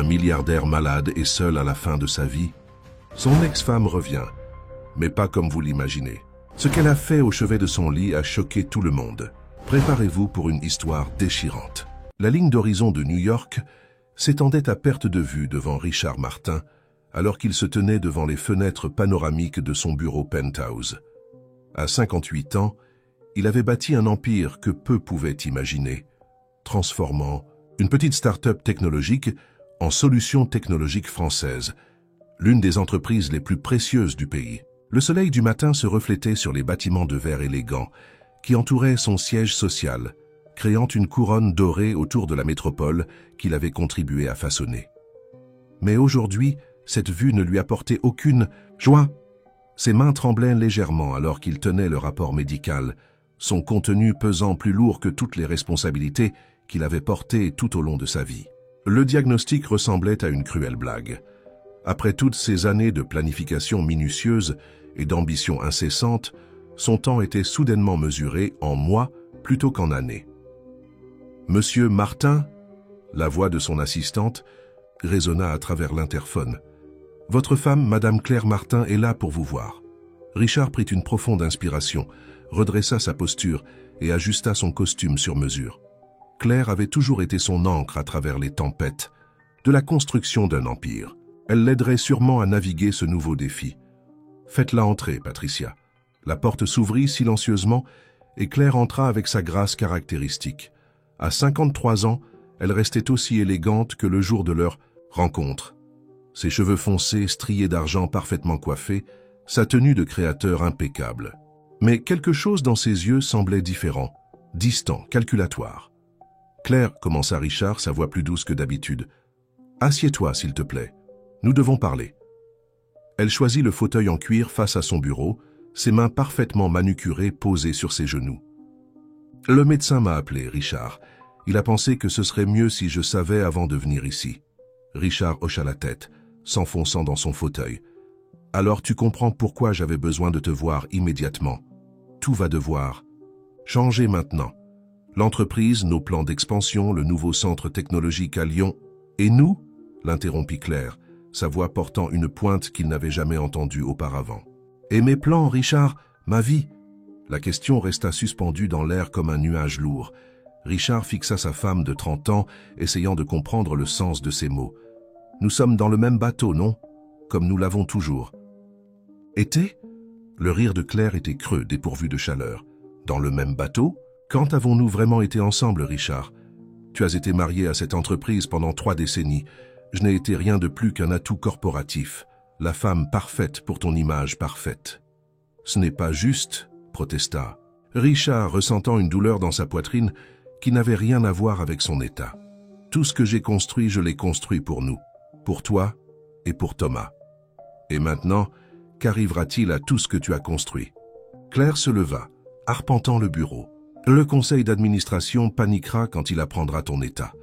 un milliardaire malade et seul à la fin de sa vie. Son ex-femme revient, mais pas comme vous l'imaginez. Ce qu'elle a fait au chevet de son lit a choqué tout le monde. Préparez-vous pour une histoire déchirante. La ligne d'horizon de New York s'étendait à perte de vue devant Richard Martin, alors qu'il se tenait devant les fenêtres panoramiques de son bureau penthouse. À 58 ans, il avait bâti un empire que peu pouvaient imaginer, transformant une petite start-up technologique en solution technologique française, l'une des entreprises les plus précieuses du pays. Le soleil du matin se reflétait sur les bâtiments de verre élégants qui entouraient son siège social, créant une couronne dorée autour de la métropole qu'il avait contribué à façonner. Mais aujourd'hui, cette vue ne lui apportait aucune joie. Ses mains tremblaient légèrement alors qu'il tenait le rapport médical, son contenu pesant plus lourd que toutes les responsabilités qu'il avait portées tout au long de sa vie. Le diagnostic ressemblait à une cruelle blague. Après toutes ces années de planification minutieuse et d'ambition incessante, son temps était soudainement mesuré en mois plutôt qu'en années. « Monsieur Martin ?» La voix de son assistante résonna à travers l'interphone. « Votre femme, Madame Claire Martin, est là pour vous voir. » Richard prit une profonde inspiration, redressa sa posture et ajusta son costume sur mesure. Claire avait toujours été son ancre à travers les tempêtes de la construction d'un empire. Elle l'aiderait sûrement à naviguer ce nouveau défi. « Faites-la entrer, Patricia. » La porte s'ouvrit silencieusement et Claire entra avec sa grâce caractéristique. À 53 ans, elle restait aussi élégante que le jour de leur rencontre. Ses cheveux foncés, striés d'argent parfaitement coiffés, sa tenue de créateur impeccable. Mais quelque chose dans ses yeux semblait différent, distant, calculatoire. « Claire, » commença Richard, sa voix plus douce que d'habitude. « Assieds-toi, s'il te plaît. Nous devons parler. » Elle choisit le fauteuil en cuir face à son bureau, ses mains parfaitement manucurées posées sur ses genoux. « Le médecin m'a appelé, Richard. Il a pensé que ce serait mieux si je savais avant de venir ici. » Richard hocha la tête, s'enfonçant dans son fauteuil. « Alors tu comprends pourquoi j'avais besoin de te voir immédiatement. Tout va devoir changer maintenant. L'entreprise, nos plans d'expansion, le nouveau centre technologique à Lyon. Et nous ?» l'interrompit Claire, sa voix portant une pointe qu'il n'avait jamais entendue auparavant. « Et mes plans, Richard, ma vie ?» La question resta suspendue dans l'air comme un nuage lourd. Richard fixa sa femme de 30 ans, essayant de comprendre le sens de ses mots. « Nous sommes dans le même bateau, non? Comme nous l'avons toujours. » « Été ?» Le rire de Claire était creux, dépourvu de chaleur. « Dans le même bateau? Quand avons-nous vraiment été ensemble, Richard? Tu as été marié à cette entreprise pendant 3 décennies. Je n'ai été rien de plus qu'un atout corporatif, la femme parfaite pour ton image parfaite. »« Ce n'est pas juste, » protesta Richard, ressentant une douleur dans sa poitrine qui n'avait rien à voir avec son état. « Tout ce que j'ai construit, je l'ai construit pour nous, pour toi et pour Thomas. Et maintenant, qu'arrivera-t-il à tout ce que tu as construit ?» Claire se leva, arpentant le bureau. « Le conseil d'administration paniquera quand il apprendra ton état.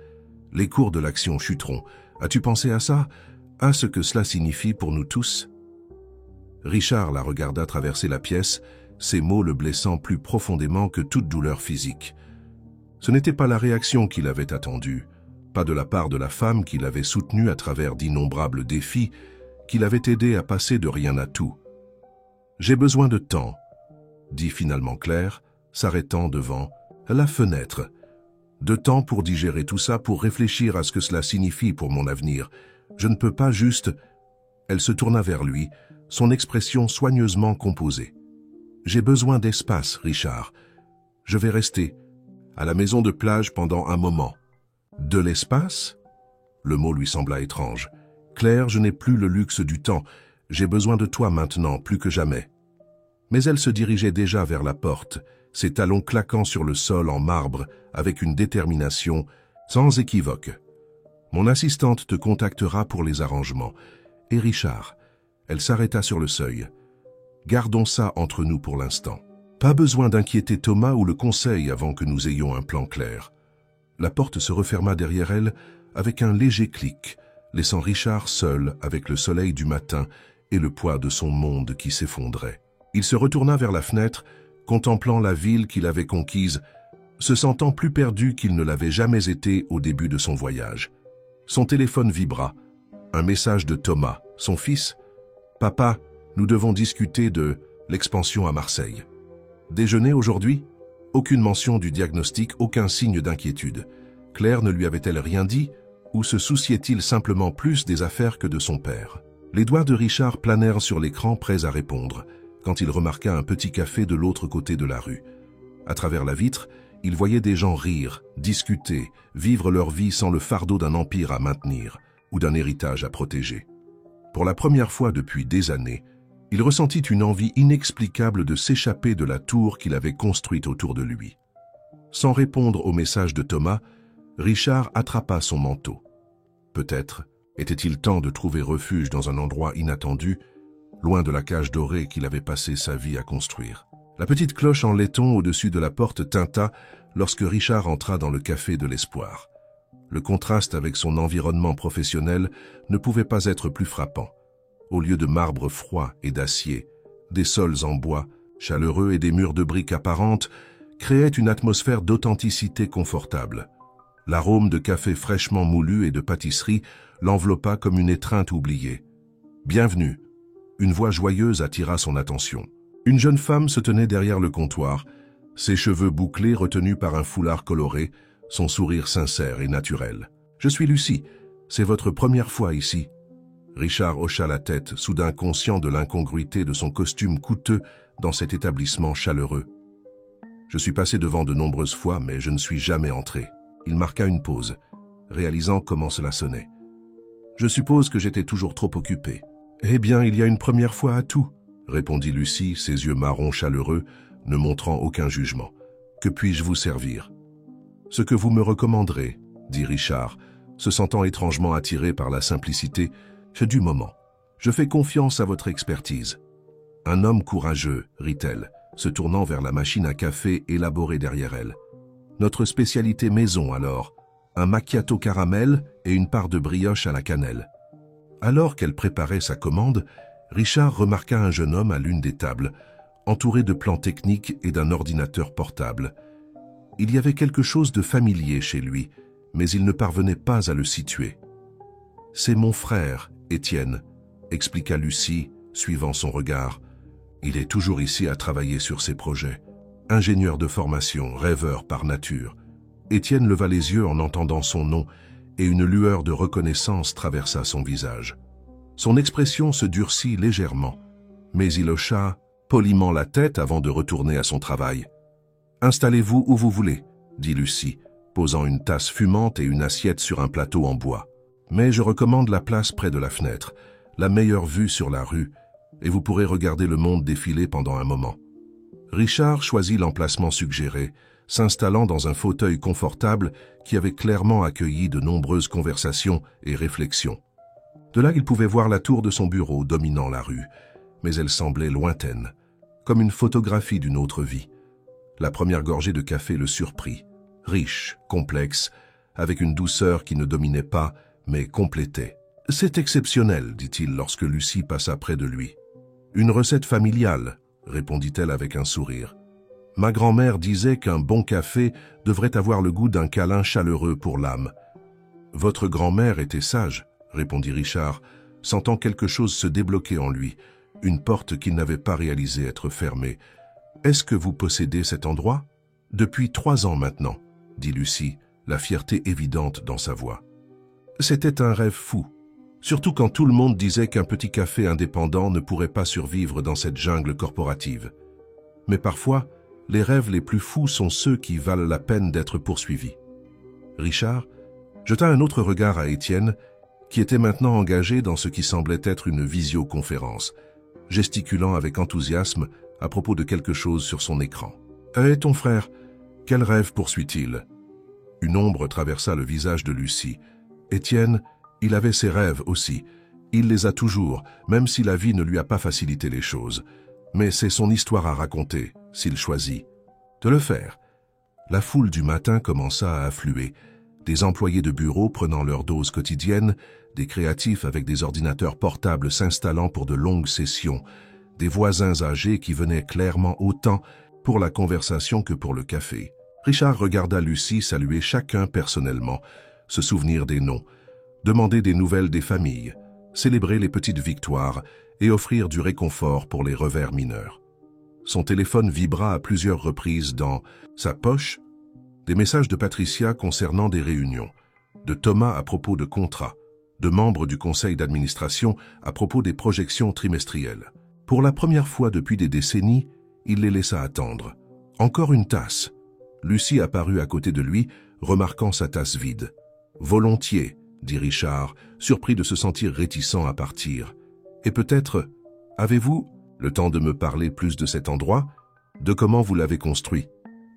Les cours de l'action chuteront. As-tu pensé à ça? À ce que cela signifie pour nous tous ?» Richard la regarda traverser la pièce, ses mots le blessant plus profondément que toute douleur physique. Ce n'était pas la réaction qu'il avait attendue, pas de la part de la femme qu'il avait soutenue à travers d'innombrables défis, qu'il avait aidé à passer de rien à tout. « J'ai besoin de temps, » dit finalement Claire, s'arrêtant devant la fenêtre. « De temps pour digérer tout ça, pour réfléchir à ce que cela signifie pour mon avenir. Je ne peux pas juste... » Elle se tourna vers lui, son expression soigneusement composée. « J'ai besoin d'espace, Richard. Je vais rester à la maison de plage pendant un moment. »« De l'espace ?» Le mot lui sembla étrange. « Claire, je n'ai plus le luxe du temps. J'ai besoin de toi maintenant, plus que jamais. » Mais elle se dirigeait déjà vers la porte, ses talons claquant sur le sol en marbre avec une détermination sans équivoque. « Mon assistante te contactera pour les arrangements. Et Richard ?» Elle s'arrêta sur le seuil. « Gardons ça entre nous pour l'instant. Pas besoin d'inquiéter Thomas ou le conseil avant que nous ayons un plan clair. » La porte se referma derrière elle avec un léger clic, laissant Richard seul avec le soleil du matin et le poids de son monde qui s'effondrait. Il se retourna vers la fenêtre, contemplant la ville qu'il avait conquise, se sentant plus perdu qu'il ne l'avait jamais été au début de son voyage. Son téléphone vibra. Un message de Thomas, son fils. « Papa, nous devons discuter de l'expansion à Marseille. » Déjeuner aujourd'hui? Aucune mention du diagnostic, aucun signe d'inquiétude. Claire ne lui avait-elle rien dit, ou se souciait-il simplement plus des affaires que de son père? Les doigts de Richard planèrent sur l'écran, prêts à répondre, quand il remarqua un petit café de l'autre côté de la rue. À travers la vitre, il voyait des gens rire, discuter, vivre leur vie sans le fardeau d'un empire à maintenir ou d'un héritage à protéger. Pour la première fois depuis des années, il ressentit une envie inexplicable de s'échapper de la tour qu'il avait construite autour de lui. Sans répondre au message de Thomas, Richard attrapa son manteau. Peut-être était-il temps de trouver refuge dans un endroit inattendu, loin de la cage dorée qu'il avait passé sa vie à construire. La petite cloche en laiton au-dessus de la porte tinta lorsque Richard entra dans le café de l'Espoir. Le contraste avec son environnement professionnel ne pouvait pas être plus frappant. Au lieu de marbre froid et d'acier, des sols en bois, chaleureux et des murs de briques apparentes, créaient une atmosphère d'authenticité confortable. L'arôme de café fraîchement moulu et de pâtisserie l'enveloppa comme une étreinte oubliée. « Bienvenue !» Une voix joyeuse attira son attention. Une jeune femme se tenait derrière le comptoir, ses cheveux bouclés retenus par un foulard coloré, son sourire sincère et naturel. « Je suis Lucie, c'est votre première fois ici. » Richard hocha la tête, soudain conscient de l'incongruité de son costume coûteux dans cet établissement chaleureux. « Je suis passé devant de nombreuses fois, mais je ne suis jamais entré. » Il marqua une pause, réalisant comment cela sonnait. « Je suppose que j'étais toujours trop occupé. »« Eh bien, il y a une première fois à tout, » répondit Lucie, ses yeux marrons chaleureux, ne montrant aucun jugement. « Que puis-je vous servir ?»« Ce que vous me recommanderez, » dit Richard, se sentant étrangement attiré par la simplicité du moment. « Je fais confiance à votre expertise. »« Un homme courageux, » rit-elle, se tournant vers la machine à café élaborée derrière elle. « Notre spécialité maison alors, un macchiato caramel et une part de brioche à la cannelle. » Alors qu'elle préparait sa commande, Richard remarqua un jeune homme à l'une des tables, entouré de plans techniques et d'un ordinateur portable. Il y avait quelque chose de familier chez lui, mais il ne parvenait pas à le situer. « C'est mon frère, Étienne, » expliqua Lucie, suivant son regard. « Il est toujours ici à travailler sur ses projets. Ingénieur de formation, rêveur par nature. » Étienne leva les yeux en entendant son nom et une lueur de reconnaissance traversa son visage. Son expression se durcit légèrement, mais il hocha poliment la tête avant de retourner à son travail. « Installez-vous où vous voulez, » dit Lucie, posant une tasse fumante et une assiette sur un plateau en bois. « Mais je recommande la place près de la fenêtre, la meilleure vue sur la rue, et vous pourrez regarder le monde défiler pendant un moment. » Richard choisit l'emplacement suggéré, s'installant dans un fauteuil confortable qui avait clairement accueilli de nombreuses conversations et réflexions. De là, il pouvait voir la tour de son bureau dominant la rue, mais elle semblait lointaine, comme une photographie d'une autre vie. La première gorgée de café le surprit, riche, complexe, avec une douceur qui ne dominait pas, mais complétait. « C'est exceptionnel, » dit-il lorsque Lucie passa près de lui. « Une recette familiale, » répondit-elle avec un sourire. « Ma grand-mère disait qu'un bon café devrait avoir le goût d'un câlin chaleureux pour l'âme. »« Votre grand-mère était sage, » répondit Richard, sentant quelque chose se débloquer en lui, une porte qu'il n'avait pas réalisé être fermée. « Est-ce que vous possédez cet endroit ?»« Depuis 3 ans maintenant, » dit Lucie, la fierté évidente dans sa voix. C'était un rêve fou, surtout quand tout le monde disait qu'un petit café indépendant ne pourrait pas survivre dans cette jungle corporative. Mais parfois, les rêves les plus fous sont ceux qui valent la peine d'être poursuivis. Richard jeta un autre regard à Étienne, qui était maintenant engagé dans ce qui semblait être une visioconférence, gesticulant avec enthousiasme à propos de quelque chose sur son écran. « Et ton frère, quel rêve poursuit-il » Une ombre traversa le visage de Lucie. Étienne, il avait ses rêves aussi. Il les a toujours, même si la vie ne lui a pas facilité les choses. Mais c'est son histoire à raconter, s'il choisit de le faire. La foule du matin commença à affluer. Des employés de bureau prenant leur dose quotidienne, des créatifs avec des ordinateurs portables s'installant pour de longues sessions, des voisins âgés qui venaient clairement autant pour la conversation que pour le café. Richard regarda Lucie saluer chacun personnellement, se souvenir des noms. demander des nouvelles des familles, célébrer les petites victoires et offrir du réconfort pour les revers mineurs. Son téléphone vibra à plusieurs reprises dans sa poche, des messages de Patricia concernant des réunions, de Thomas à propos de contrats, de membres du conseil d'administration à propos des projections trimestrielles. Pour la première fois depuis des décennies, il les laissa attendre. Encore une tasse. Lucie apparut à côté de lui, remarquant sa tasse vide. « Volontiers », dit Richard, surpris de se sentir réticent à partir. « Et peut-être, avez-vous le temps de me parler plus de cet endroit, de comment vous l'avez construit ?»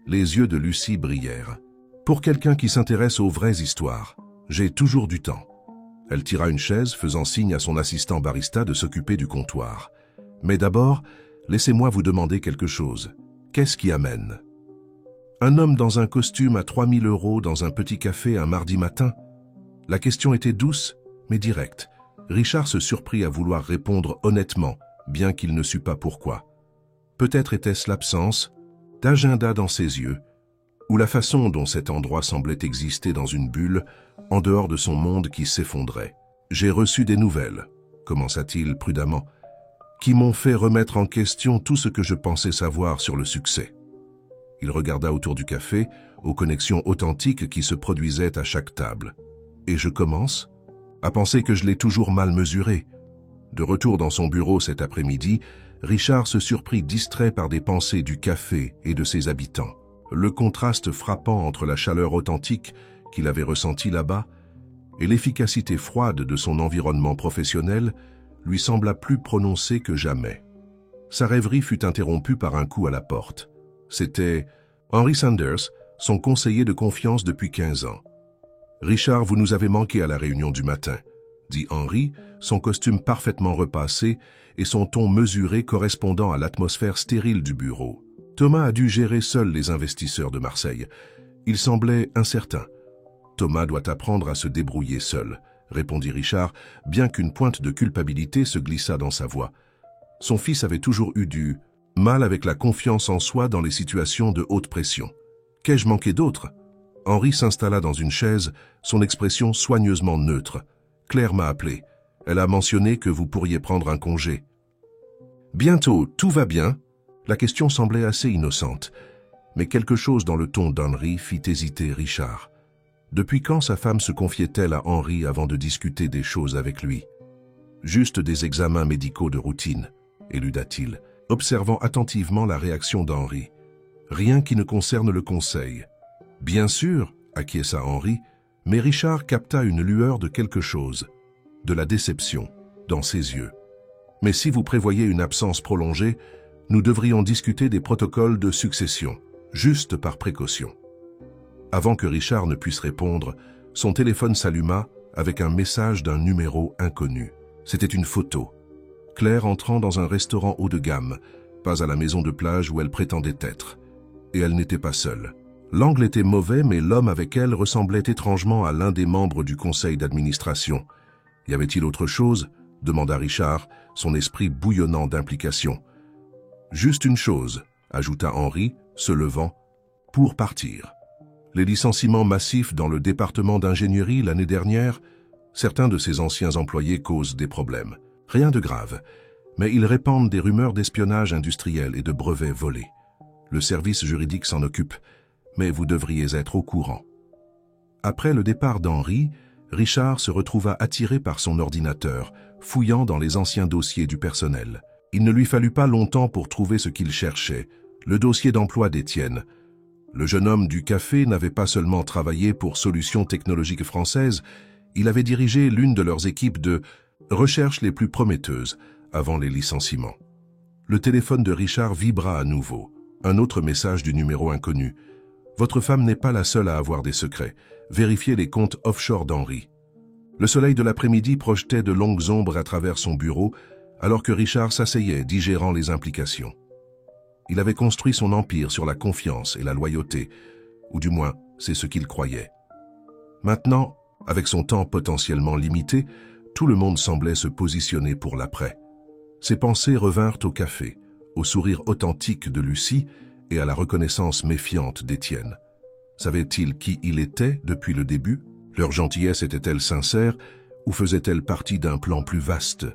Les yeux de Lucie brillèrent. « Pour quelqu'un qui s'intéresse aux vraies histoires, j'ai toujours du temps. » Elle tira une chaise, faisant signe à son assistant barista de s'occuper du comptoir. « Mais d'abord, laissez-moi vous demander quelque chose. Qu'est-ce qui amène ?» Un homme dans un costume à 3 000 € dans un petit café un mardi matin? La question était douce, mais directe. Richard se surprit à vouloir répondre honnêtement, bien qu'il ne sût pas pourquoi. Peut-être était-ce l'absence d'agenda dans ses yeux, ou la façon dont cet endroit semblait exister dans une bulle, en dehors de son monde qui s'effondrait. « J'ai reçu des nouvelles, » commença-t-il prudemment, « qui m'ont fait remettre en question tout ce que je pensais savoir sur le succès. » Il regarda autour du café, aux connexions authentiques qui se produisaient à chaque table. « Et je commence à penser que je l'ai toujours mal mesuré. » De retour dans son bureau cet après-midi, Richard se surprit distrait par des pensées du café et de ses habitants. Le contraste frappant entre la chaleur authentique qu'il avait ressentie là-bas et l'efficacité froide de son environnement professionnel lui sembla plus prononcé que jamais. Sa rêverie fut interrompue par un coup à la porte. C'était Henry Sanders, son conseiller de confiance depuis 15 ans. « Richard, vous nous avez manqué à la réunion du matin », dit Henry, son costume parfaitement repassé et son ton mesuré correspondant à l'atmosphère stérile du bureau. Thomas a dû gérer seul les investisseurs de Marseille. Il semblait incertain. « Thomas doit apprendre à se débrouiller seul », répondit Richard, bien qu'une pointe de culpabilité se glissa dans sa voix. Son fils avait toujours eu du mal avec la confiance en soi dans les situations de haute pression. « Qu'ai-je manqué d'autre ?» Henry s'installa dans une chaise, son expression soigneusement neutre. « Claire m'a appelé. Elle a mentionné que vous pourriez prendre un congé. »« Bientôt, tout va bien ?» La question semblait assez innocente, mais quelque chose dans le ton d'Henry fit hésiter Richard. Depuis quand sa femme se confiait-elle à Henry avant de discuter des choses avec lui? « Juste des examens médicaux de routine », éluda-t-il, observant attentivement la réaction d'Henry. « Rien qui ne concerne le conseil. »« Bien sûr, » acquiesça Henry, mais Richard capta une lueur de quelque chose, de la déception, dans ses yeux. « Mais si vous prévoyez une absence prolongée, nous devrions discuter des protocoles de succession, juste par précaution. » Avant que Richard ne puisse répondre, son téléphone s'alluma avec un message d'un numéro inconnu. C'était une photo. Claire entrant dans un restaurant haut de gamme, pas à la maison de plage où elle prétendait être. Et elle n'était pas seule. L'angle était mauvais, mais l'homme avec elle ressemblait étrangement à l'un des membres du conseil d'administration. « Y avait-il autre chose ?» demanda Richard, son esprit bouillonnant d'implication. « Juste une chose », ajouta Henry, se levant, « pour partir. Les licenciements massifs dans le département d'ingénierie l'année dernière, certains de ses anciens employés causent des problèmes. Rien de grave, mais ils répandent des rumeurs d'espionnage industriel et de brevets volés. Le service juridique s'en occupe, mais vous devriez être au courant. » Après le départ d'Henry, Richard se retrouva attiré par son ordinateur, fouillant dans les anciens dossiers du personnel. Il ne lui fallut pas longtemps pour trouver ce qu'il cherchait, le dossier d'emploi d'Étienne. Le jeune homme du café n'avait pas seulement travaillé pour Solutions Technologiques Françaises, il avait dirigé l'une de leurs équipes de recherche les plus prometteuses avant les licenciements. Le téléphone de Richard vibra à nouveau. Un autre message du numéro inconnu. « Votre femme n'est pas la seule à avoir des secrets. Vérifiez les comptes offshore d'Henry. » Le soleil de l'après-midi projetait de longues ombres à travers son bureau, alors que Richard s'asseyait, digérant les implications. Il avait construit son empire sur la confiance et la loyauté, ou du moins, c'est ce qu'il croyait. Maintenant, avec son temps potentiellement limité, tout le monde semblait se positionner pour l'après. Ses pensées revinrent au café, au sourire authentique de Lucie et à la reconnaissance méfiante d'Étienne. Savait-il qui il était depuis le début? Leur gentillesse était-elle sincère ou faisait-elle partie d'un plan plus vaste?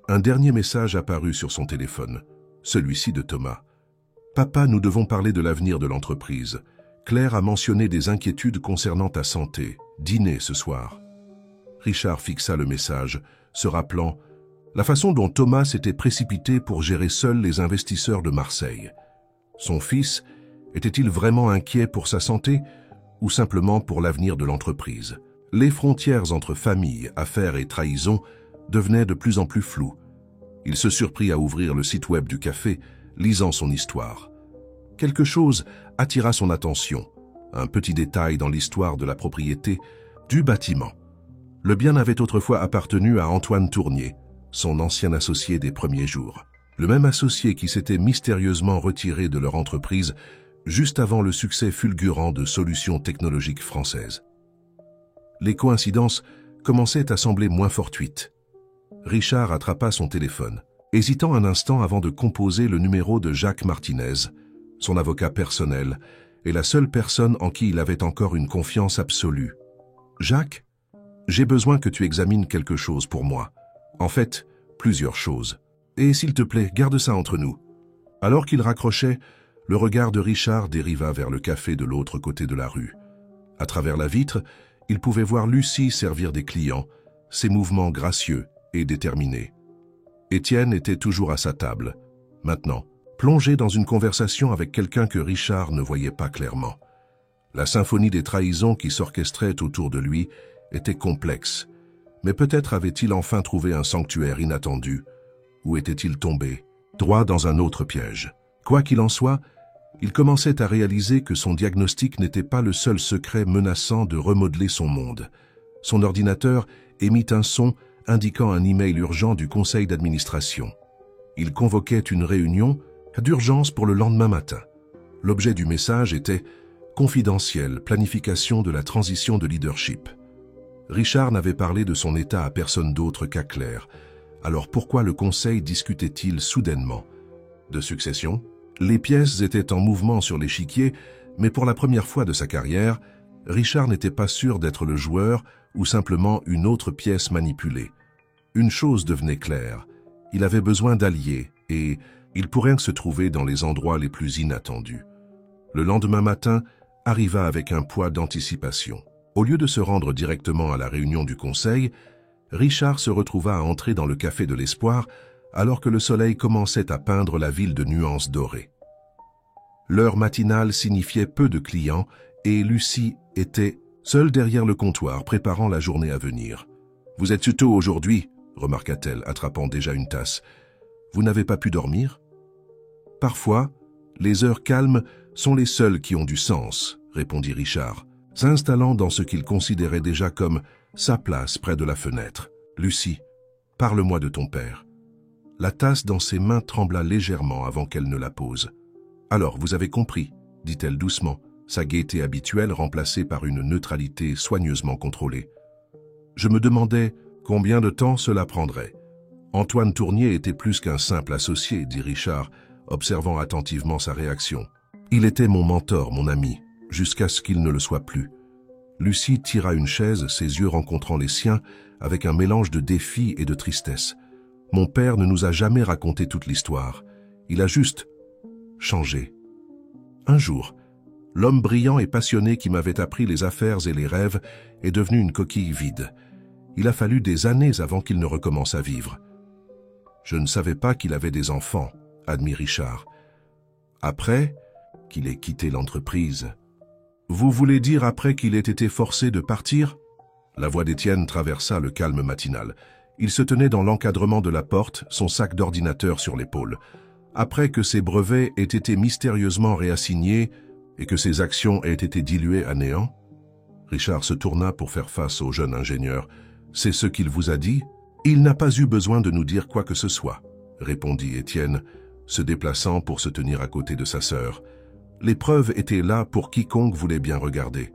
Un dernier message apparut sur son téléphone, celui-ci de Thomas. « Papa, nous devons parler de l'avenir de l'entreprise. Claire a mentionné des inquiétudes concernant ta santé. Dîner ce soir. » Richard fixa le message, se rappelant la façon dont Thomas s'était précipité pour gérer seul les investisseurs de Marseille. Son fils était-il vraiment inquiet pour sa santé ou simplement pour l'avenir de l'entreprise? Les frontières entre famille, affaires et trahison devenaient de plus en plus floues. Il se surprit à ouvrir le site web du café, lisant son histoire. Quelque chose attira son attention, un petit détail dans l'histoire de la propriété du bâtiment. Le bien avait autrefois appartenu à Antoine Tournier, son ancien associé des premiers jours. Le même associé qui s'était mystérieusement retiré de leur entreprise juste avant le succès fulgurant de solutions technologiques françaises. Les coïncidences commençaient à sembler moins fortuites. Richard attrapa son téléphone, hésitant un instant avant de composer le numéro de Jacques Martinez, son avocat personnel, et la seule personne en qui il avait encore une confiance absolue. « Jacques, j'ai besoin que tu examines quelque chose pour moi. En fait, plusieurs choses. Et s'il te plaît, garde ça entre nous. » Alors qu'il raccrochait, le regard de Richard dériva vers le café de l'autre côté de la rue. À travers la vitre, il pouvait voir Lucie servir des clients, ses mouvements gracieux et déterminés. Étienne était toujours à sa table, maintenant, plongé dans une conversation avec quelqu'un que Richard ne voyait pas clairement. La symphonie des trahisons qui s'orchestrait autour de lui était complexe, mais peut-être avait-il enfin trouvé un sanctuaire inattendu, ou était-il tombé, droit dans un autre piège. Quoi qu'il en soit, il commençait à réaliser que son diagnostic n'était pas le seul secret menaçant de remodeler son monde. Son ordinateur émit un son indiquant un email urgent du conseil d'administration. Il convoquait une réunion d'urgence pour le lendemain matin. L'objet du message était « Confidentiel, planification de la transition de leadership ». Richard n'avait parlé de son état à personne d'autre qu'à Claire. Alors pourquoi le conseil discutait-il soudainement de succession? Les pièces étaient en mouvement sur l'échiquier, mais pour la première fois de sa carrière, Richard n'était pas sûr d'être le joueur ou simplement une autre pièce manipulée. Une chose devenait claire, il avait besoin d'alliés et il pourrait se trouver dans les endroits les plus inattendus. Le lendemain matin arriva avec un poids d'anticipation. Au lieu de se rendre directement à la réunion du conseil, Richard se retrouva à entrer dans le café de l'Espoir alors que le soleil commençait à peindre la ville de nuances dorées. L'heure matinale signifiait peu de clients et Lucie était seule derrière le comptoir préparant la journée à venir. « Vous êtes tôt aujourd'hui » remarqua-t-elle, attrapant déjà une tasse. « Vous n'avez pas pu dormir ?» « Parfois, les heures calmes sont les seules qui ont du sens, » répondit Richard, s'installant dans ce qu'il considérait déjà comme sa place près de la fenêtre. « Lucie, parle-moi de ton père. » La tasse dans ses mains trembla légèrement avant qu'elle ne la pose. « Alors, vous avez compris, » dit-elle doucement, sa gaieté habituelle remplacée par une neutralité soigneusement contrôlée. Je me demandais combien de temps cela prendrait. Antoine Tournier était plus qu'un simple associé, dit Richard, observant attentivement sa réaction. Il était mon mentor, mon ami, jusqu'à ce qu'il ne le soit plus. Lucie tira une chaise, ses yeux rencontrant les siens, avec un mélange de défi et de tristesse. Mon père ne nous a jamais raconté toute l'histoire. Il a juste changé. Un jour, l'homme brillant et passionné qui m'avait appris les affaires et les rêves est devenu une coquille vide. Il a fallu des années avant qu'il ne recommence à vivre. Je ne savais pas qu'il avait des enfants, admit Richard. Après qu'il ait quitté l'entreprise. Vous voulez dire après qu'il ait été forcé de partir? La voix d'Étienne traversa le calme matinal. Il se tenait dans l'encadrement de la porte, son sac d'ordinateur sur l'épaule. Après que ses brevets aient été mystérieusement réassignés et que ses actions aient été diluées à néant? Richard se tourna pour faire face au jeune ingénieur. « C'est ce qu'il vous a dit ?»« Il n'a pas eu besoin de nous dire quoi que ce soit, » répondit Étienne, se déplaçant pour se tenir à côté de sa sœur. Les preuves étaient là pour quiconque voulait bien regarder,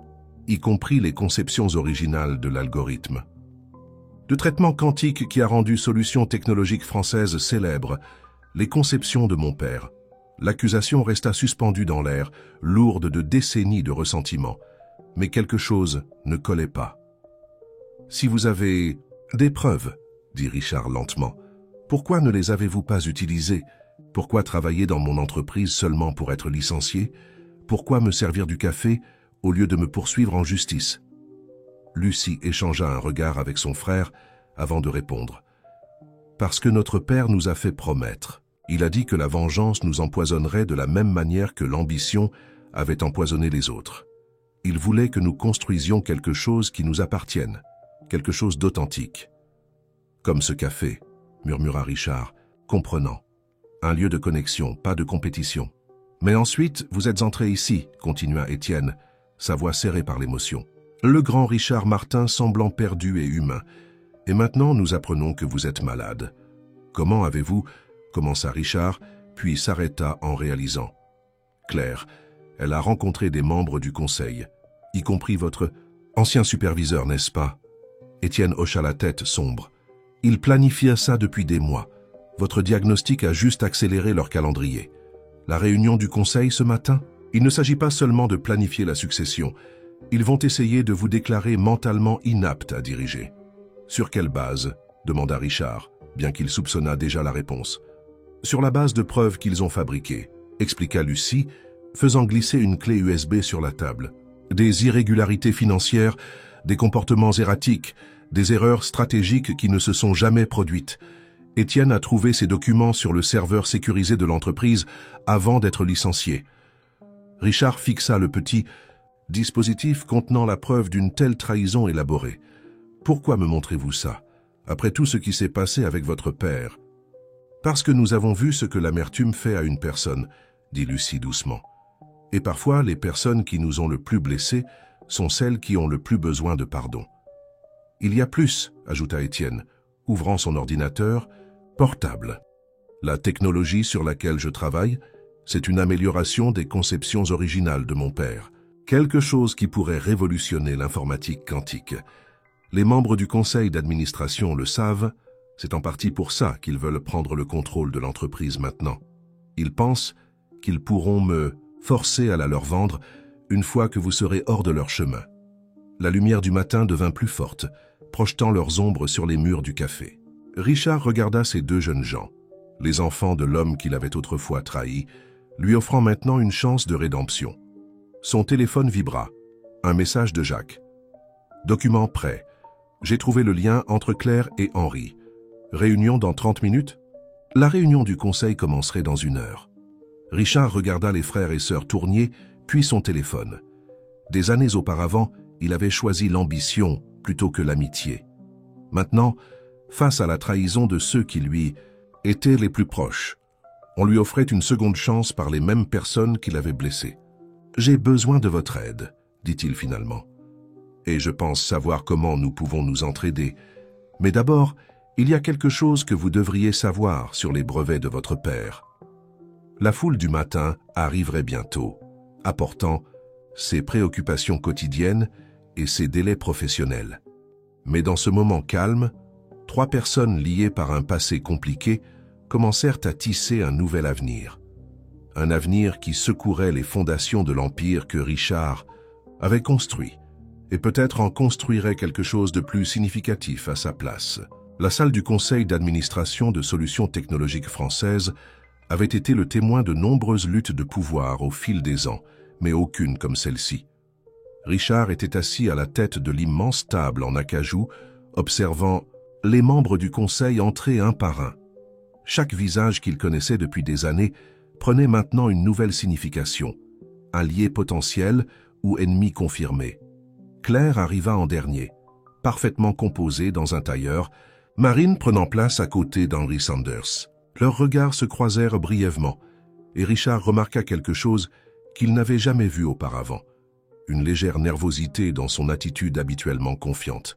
y compris les conceptions originales de l'algorithme. De traitement quantique qui a rendu solutions technologiques françaises célèbres, les conceptions de mon père. L'accusation resta suspendue dans l'air, lourde de décennies de ressentiment. Mais quelque chose ne collait pas. Si vous avez des preuves, dit Richard lentement, pourquoi ne les avez-vous pas utilisées? Pourquoi travailler dans mon entreprise seulement pour être licencié? Pourquoi me servir du café au lieu de me poursuivre en justice? Lucie échangea un regard avec son frère avant de répondre. Parce que notre père nous a fait promettre. Il a dit que la vengeance nous empoisonnerait de la même manière que l'ambition avait empoisonné les autres. Il voulait que nous construisions quelque chose qui nous appartienne, quelque chose d'authentique. Comme ce café, murmura Richard, comprenant. Un lieu de connexion, pas de compétition. Mais ensuite, vous êtes entré ici, continua Étienne, sa voix serrée par l'émotion. Le grand Richard Martin semblant perdu et humain. Et maintenant, nous apprenons que vous êtes malade. Comment avez-vous, commença Richard, puis s'arrêta en réalisant. Claire, elle a rencontré des membres du conseil, y compris votre ancien superviseur, n'est-ce pas? Étienne hocha la tête sombre. Il planifia ça depuis des mois. Votre diagnostic a juste accéléré leur calendrier. La réunion du conseil ce matin? Il ne s'agit pas seulement de planifier la succession. Ils vont essayer de vous déclarer mentalement inapte à diriger. Sur quelle base? Demanda Richard, bien qu'il soupçonnât déjà la réponse. Sur la base de preuves qu'ils ont fabriquées, expliqua Lucie, faisant glisser une clé USB sur la table. Des irrégularités financières, des comportements erratiques, des erreurs stratégiques qui ne se sont jamais produites. Étienne a trouvé ces documents sur le serveur sécurisé de l'entreprise avant d'être licencié. Richard fixa le petit dispositif contenant la preuve d'une telle trahison élaborée. Pourquoi me montrez-vous ça, après tout ce qui s'est passé avec votre père? Parce que nous avons vu ce que l'amertume fait à une personne, dit Lucie doucement. Et parfois, les personnes qui nous ont le plus blessés sont celles qui ont le plus besoin de pardon. Il y a plus, ajouta Étienne, ouvrant son ordinateur portable. La technologie sur laquelle je travaille, c'est une amélioration des conceptions originales de mon père. Quelque chose qui pourrait révolutionner l'informatique quantique. Les membres du conseil d'administration le savent, c'est en partie pour ça qu'ils veulent prendre le contrôle de l'entreprise maintenant. Ils pensent qu'ils pourront me forcer à la leur vendre une fois que vous serez hors de leur chemin. La lumière du matin devint plus forte, projetant leurs ombres sur les murs du café. Richard regarda ces deux jeunes gens, les enfants de l'homme qu'il avait autrefois trahi, lui offrant maintenant une chance de rédemption. Son téléphone vibra. Un message de Jacques. Document prêt. J'ai trouvé le lien entre Claire et Henri. Réunion dans 30 minutes? La réunion du conseil commencerait dans 1 heure. Richard regarda les frères et sœurs Tournier, puis son téléphone. Des années auparavant, il avait choisi l'ambition plutôt que l'amitié. Maintenant, face à la trahison de ceux qui lui étaient les plus proches, on lui offrait une seconde chance par les mêmes personnes qui l'avaient blessé. « J'ai besoin de votre aide », dit-il finalement. « Et je pense savoir comment nous pouvons nous entraider. Mais d'abord, il y a quelque chose que vous devriez savoir sur les brevets de votre père. » La foule du matin arriverait bientôt, apportant ses préoccupations quotidiennes et ses délais professionnels. Mais dans ce moment calme, 3 personnes liées par un passé compliqué commencèrent à tisser un nouvel avenir. Un avenir qui secouerait les fondations de l'empire que Richard avait construit, et peut-être en construirait quelque chose de plus significatif à sa place. La salle du conseil d'administration de Solutions Technologiques Françaises avait été le témoin de nombreuses luttes de pouvoir au fil des ans, mais aucune comme celle-ci. Richard était assis à la tête de l'immense table en acajou, observant les membres du conseil entrer un par un. Chaque visage qu'il connaissait depuis des années prenait maintenant une nouvelle signification, allié potentiel ou ennemi confirmé. Claire arriva en dernier, parfaitement composée dans un tailleur, Marine prenant place à côté d'Henry Sanders. Leurs regards se croisèrent brièvement, et Richard remarqua quelque chose qu'il n'avait jamais vu auparavant, une légère nervosité dans son attitude habituellement confiante.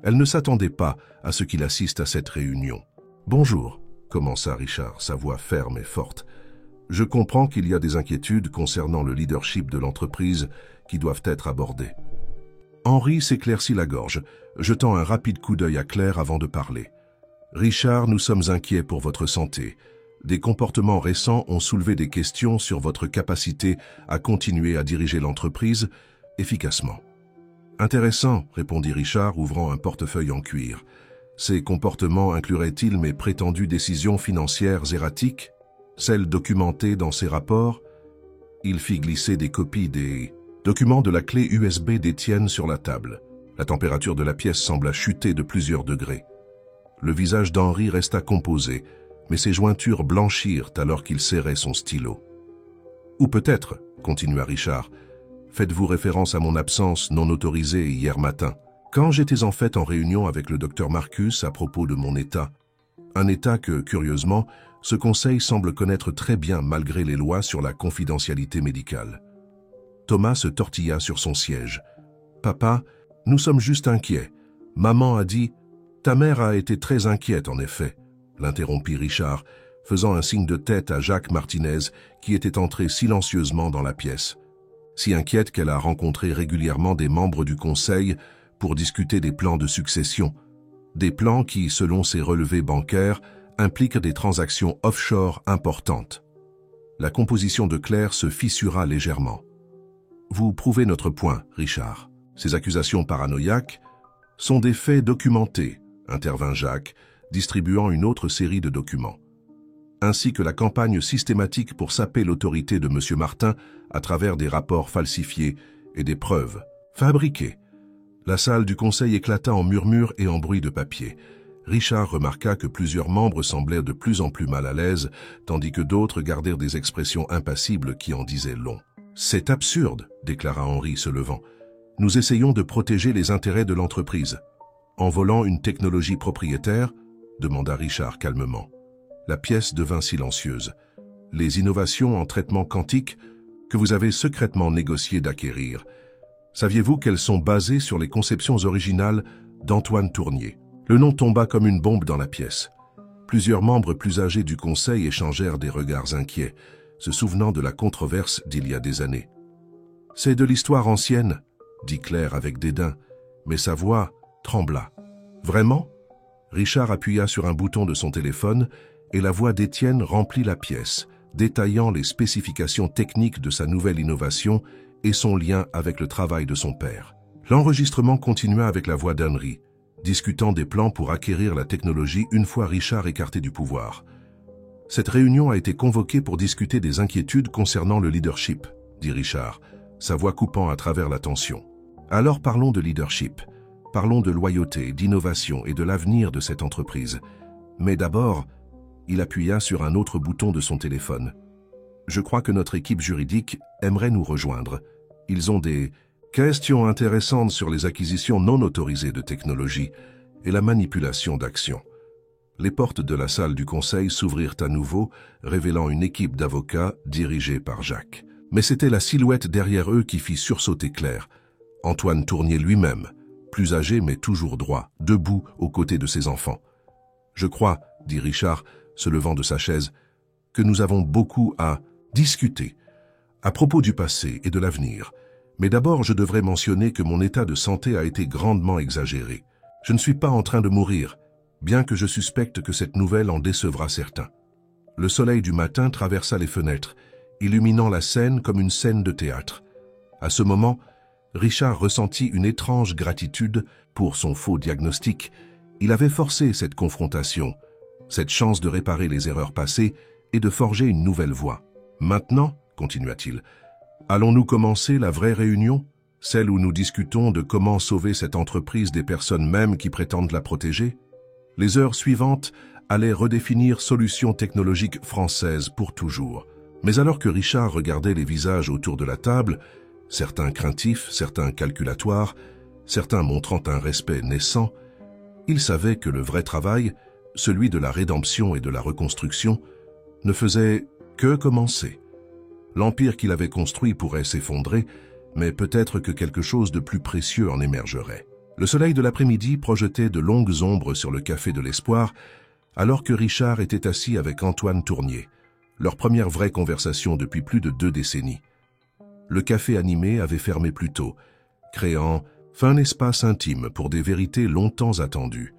Elle ne s'attendait pas à ce qu'il assiste à cette réunion. « Bonjour », commença Richard, sa voix ferme et forte. « Je comprends qu'il y a des inquiétudes concernant le leadership de l'entreprise qui doivent être abordées. » Henri s'éclaircit la gorge, jetant un rapide coup d'œil à Claire avant de parler. « Richard, nous sommes inquiets pour votre santé. Des comportements récents ont soulevé des questions sur votre capacité à continuer à diriger l'entreprise efficacement. » Intéressant, répondit Richard, ouvrant un portefeuille en cuir. Ces comportements incluraient-ils mes prétendues décisions financières erratiques, celles documentées dans ces rapports? Il fit glisser des copies des documents de la clé USB d'Étienne sur la table. La température de la pièce sembla chuter de plusieurs degrés. Le visage d'Henri resta composé, mais ses jointures blanchirent alors qu'il serrait son stylo. « Ou peut-être, continua Richard, faites-vous référence à mon absence non autorisée hier matin, quand j'étais en fait en réunion avec le docteur Marcus à propos de mon état. Un état que, curieusement, ce conseil semble connaître très bien malgré les lois sur la confidentialité médicale. » Thomas se tortilla sur son siège. « Papa, nous sommes juste inquiets. Maman a dit... » « Ta mère a été très inquiète, en effet, » l'interrompit Richard, faisant un signe de tête à Jacques Martinez, qui était entré silencieusement dans la pièce. Si inquiète qu'elle a rencontré régulièrement des membres du conseil pour discuter des plans de succession, des plans qui, selon ses relevés bancaires, impliquent des transactions offshore importantes. La composition de Claire se fissura légèrement. « Vous prouvez notre point, Richard. Ces accusations paranoïaques sont des faits documentés, » intervint Jacques, distribuant une autre série de documents, ainsi que la campagne systématique pour saper l'autorité de M. Martin à travers des rapports falsifiés et des preuves fabriquées. La salle du conseil éclata en murmures et en bruit de papier. Richard remarqua que plusieurs membres semblaient de plus en plus mal à l'aise, tandis que d'autres gardèrent des expressions impassibles qui en disaient long. « C'est absurde, » déclara Henri se levant. « Nous essayons de protéger les intérêts de l'entreprise. » En volant une technologie propriétaire, demanda Richard calmement. La pièce devint silencieuse. Les innovations en traitement quantique que vous avez secrètement négocié d'acquérir. Saviez-vous qu'elles sont basées sur les conceptions originales d'Antoine Tournier? Le nom tomba comme une bombe dans la pièce. Plusieurs membres plus âgés du conseil échangèrent des regards inquiets, se souvenant de la controverse d'il y a des années. « C'est de l'histoire ancienne, » dit Claire avec dédain, mais sa voix trembla. « Vraiment ?» Richard appuya sur un bouton de son téléphone et la voix d'Étienne remplit la pièce, détaillant les spécifications techniques de sa nouvelle innovation et son lien avec le travail de son père. L'enregistrement continua avec la voix d'Henri, discutant des plans pour acquérir la technologie une fois Richard écarté du pouvoir. « Cette réunion a été convoquée pour discuter des inquiétudes concernant le leadership, » dit Richard, sa voix coupant à travers la tension. « Alors parlons de leadership. Parlons de loyauté, d'innovation et de l'avenir de cette entreprise. Mais d'abord, il appuya sur un autre bouton de son téléphone. Je crois que notre équipe juridique aimerait nous rejoindre. Ils ont des questions intéressantes sur les acquisitions non autorisées de technologie et la manipulation d'actions. » Les portes de la salle du conseil s'ouvrirent à nouveau, révélant une équipe d'avocats dirigée par Jacques. Mais c'était la silhouette derrière eux qui fit sursauter Claire. Antoine Tournier lui-même, plus âgé mais toujours droit, debout aux côtés de ses enfants. « Je crois, » dit Richard, se levant de sa chaise, « que nous avons beaucoup à discuter à propos du passé et de l'avenir. Mais d'abord, je devrais mentionner que mon état de santé a été grandement exagéré. Je ne suis pas en train de mourir, bien que je suspecte que cette nouvelle en décevra certains. » Le soleil du matin traversa les fenêtres, illuminant la scène comme une scène de théâtre. À ce moment, Richard ressentit une étrange gratitude pour son faux diagnostic. Il avait forcé cette confrontation, cette chance de réparer les erreurs passées et de forger une nouvelle voie. « Maintenant, » continua-t-il, « allons-nous commencer la vraie réunion, celle où nous discutons de comment sauver cette entreprise des personnes mêmes qui prétendent la protéger? Les heures suivantes allaient redéfinir solutions technologiques françaises pour toujours. » Mais alors que Richard regardait les visages autour de la table, certains craintifs, certains calculatoires, certains montrant un respect naissant, il savait que le vrai travail, celui de la rédemption et de la reconstruction, ne faisait que commencer. L'empire qu'il avait construit pourrait s'effondrer, mais peut-être que quelque chose de plus précieux en émergerait. Le soleil de l'après-midi projetait de longues ombres sur le café de l'Espoir, alors que Richard était assis avec Antoine Tournier, leur première vraie conversation depuis plus de 2 décennies. Le café animé avait fermé plus tôt, créant un espace intime pour des vérités longtemps attendues.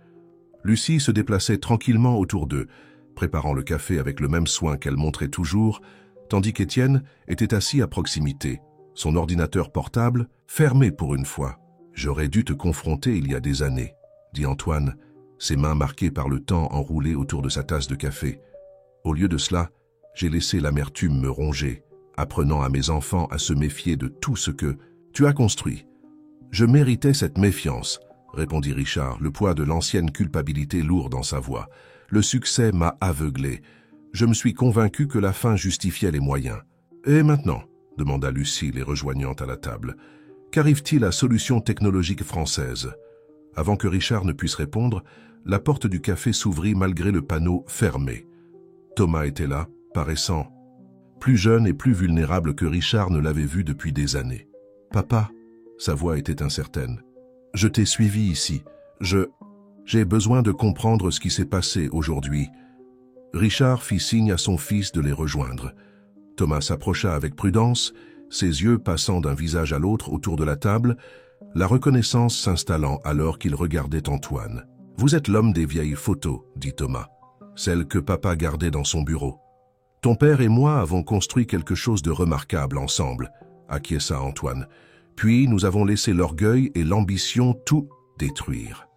Lucie se déplaçait tranquillement autour d'eux, préparant le café avec le même soin qu'elle montrait toujours, tandis qu'Étienne était assis à proximité, son ordinateur portable fermé pour une fois. J'aurais dû te confronter il y a des années, dit Antoine, ses mains marquées par le temps enroulées autour de sa tasse de café. Au lieu de cela, j'ai laissé l'amertume me ronger, apprenant à mes enfants à se méfier de tout ce que tu as construit. Je méritais cette méfiance, répondit Richard, le poids de l'ancienne culpabilité lourd dans sa voix. Le succès m'a aveuglé. Je me suis convaincu que la fin justifiait les moyens. Et maintenant, demanda Lucie, les rejoignant à la table, qu'arrive-t-il à Solutions Technologiques Françaises? Avant que Richard ne puisse répondre, la porte du café s'ouvrit malgré le panneau fermé. Thomas était là, paraissant plus jeune et plus vulnérable que Richard ne l'avait vu depuis des années. « Papa », sa voix était incertaine, « je t'ai suivi ici. J'ai besoin de comprendre ce qui s'est passé aujourd'hui. » Richard fit signe à son fils de les rejoindre. Thomas s'approcha avec prudence, ses yeux passant d'un visage à l'autre autour de la table, la reconnaissance s'installant alors qu'il regardait Antoine. « Vous êtes l'homme des vieilles photos, » dit Thomas, « celles que papa gardait dans son bureau. Ton père et moi avons construit quelque chose de remarquable ensemble, » acquiesça Antoine. « Puis nous avons laissé l'orgueil et l'ambition tout détruire. »«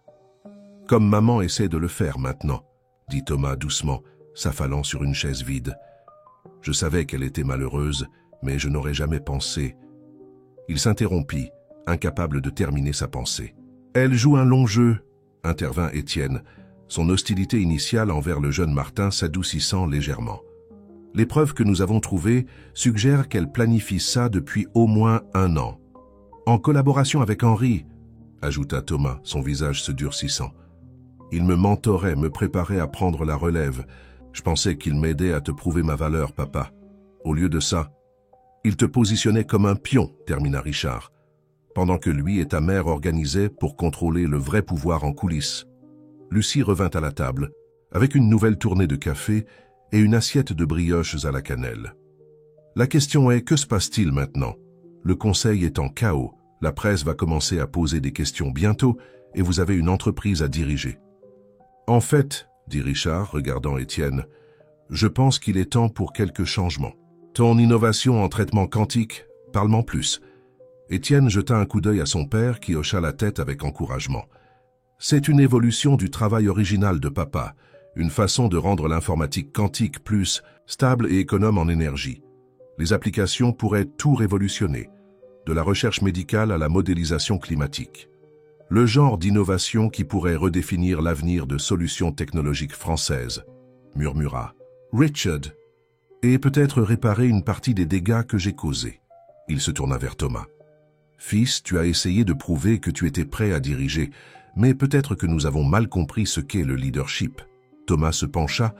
Comme maman essaie de le faire maintenant, » dit Thomas doucement, s'affalant sur une chaise vide. « Je savais qu'elle était malheureuse, mais je n'aurais jamais pensé. » Il s'interrompit, incapable de terminer sa pensée. « Elle joue un long jeu, » intervint Étienne, son hostilité initiale envers le jeune Martin s'adoucissant légèrement. « Les preuves que nous avons trouvées suggèrent qu'elle planifie ça depuis au moins 1 an. En collaboration avec Henri, » ajouta Thomas, son visage se durcissant. « Il me mentorait, me préparait à prendre la relève. Je pensais qu'il m'aidait à te prouver ma valeur, papa. Au lieu de ça, il te positionnait comme un pion, » termina Richard, pendant que lui et ta mère organisaient pour contrôler le vrai pouvoir en coulisses. Lucie revint à la table, avec une nouvelle tournée de café et une assiette de brioches à la cannelle. La question est, que se passe-t-il maintenant? Le conseil est en chaos, la presse va commencer à poser des questions bientôt et vous avez une entreprise à diriger. En fait, dit Richard, regardant Étienne, je pense qu'il est temps pour quelques changements. Ton innovation en traitement quantique, parle-m'en plus. Étienne jeta un coup d'œil à son père qui hocha la tête avec encouragement. C'est une évolution du travail original de papa, une façon de rendre l'informatique quantique plus stable et économe en énergie. Les applications pourraient tout révolutionner, de la recherche médicale à la modélisation climatique. Le genre d'innovation qui pourrait redéfinir l'avenir de Solutions Technologiques Françaises, murmura Richard, et peut-être réparer une partie des dégâts que j'ai causés. Il se tourna vers Thomas. Fils, tu as essayé de prouver que tu étais prêt à diriger, mais peut-être que nous avons mal compris ce qu'est le leadership. Thomas se pencha,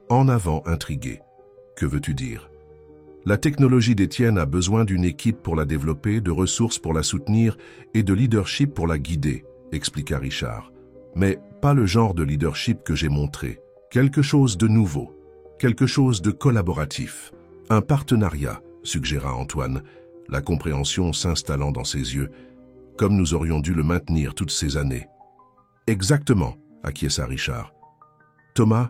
en avant intrigué. Que veux-tu dire? La technologie d'Étienne a besoin d'une équipe pour la développer, de ressources pour la soutenir et de leadership pour la guider, expliqua Richard. Mais pas le genre de leadership que j'ai montré. Quelque chose de nouveau, quelque chose de collaboratif. Un partenariat, suggéra Antoine, la compréhension s'installant dans ses yeux, comme nous aurions dû le maintenir toutes ces années. Exactement, acquiesça Richard. Thomas,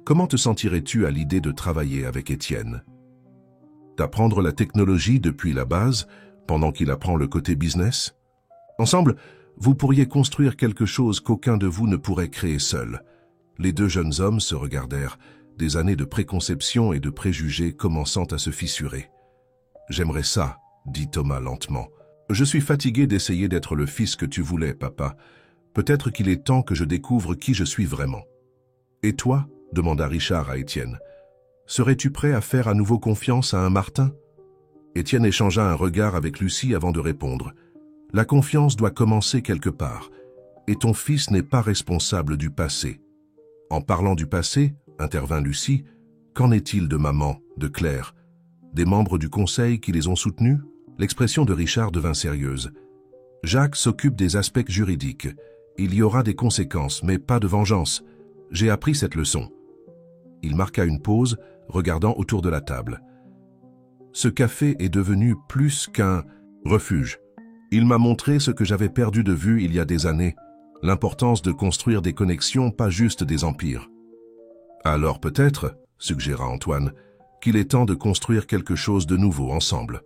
comment te sentirais-tu à l'idée de travailler avec Étienne? D'apprendre la technologie depuis la base, pendant qu'il apprend le côté business? Ensemble, vous pourriez construire quelque chose qu'aucun de vous ne pourrait créer seul. Les 2 jeunes hommes se regardèrent, des années de préconception et de préjugés commençant à se fissurer. « J'aimerais ça, » dit Thomas lentement. « Je suis fatigué d'essayer d'être le fils que tu voulais, papa. Peut-être qu'il est temps que je découvre qui je suis vraiment. »« Et toi ?» demanda Richard à Étienne. « Serais-tu prêt à faire à nouveau confiance à un Martin ?» Étienne échangea un regard avec Lucie avant de répondre. « La confiance doit commencer quelque part, et ton fils n'est pas responsable du passé. » En parlant du passé, intervint Lucie, qu'en est-il de maman, de Claire, des membres du conseil qui les ont soutenus? L'expression de Richard devint sérieuse. « Jacques s'occupe des aspects juridiques. Il y aura des conséquences, mais pas de vengeance. J'ai appris cette leçon. » Il marqua une pause, regardant autour de la table. « Ce café est devenu plus qu'un refuge. Il m'a montré ce que j'avais perdu de vue il y a des années, l'importance de construire des connexions, pas juste des empires. » Alors peut-être, suggéra Antoine, qu'il est temps de construire quelque chose de nouveau ensemble.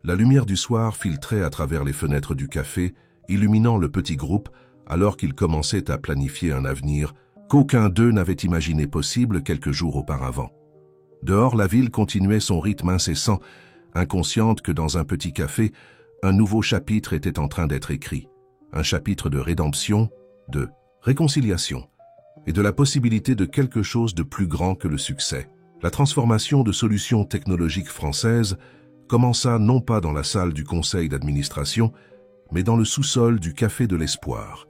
La lumière du soir filtrait à travers les fenêtres du café illuminant le petit groupe alors qu'ils commençaient à planifier un avenir qu'aucun d'eux n'avait imaginé possible quelques jours auparavant. Dehors, la ville continuait son rythme incessant, inconsciente que dans un petit café, un nouveau chapitre était en train d'être écrit. Un chapitre de rédemption, de réconciliation et de la possibilité de quelque chose de plus grand que le succès. La transformation de solutions technologiques françaises commença non pas dans la salle du conseil d'administration, mais dans le sous-sol du Café de l'Espoir.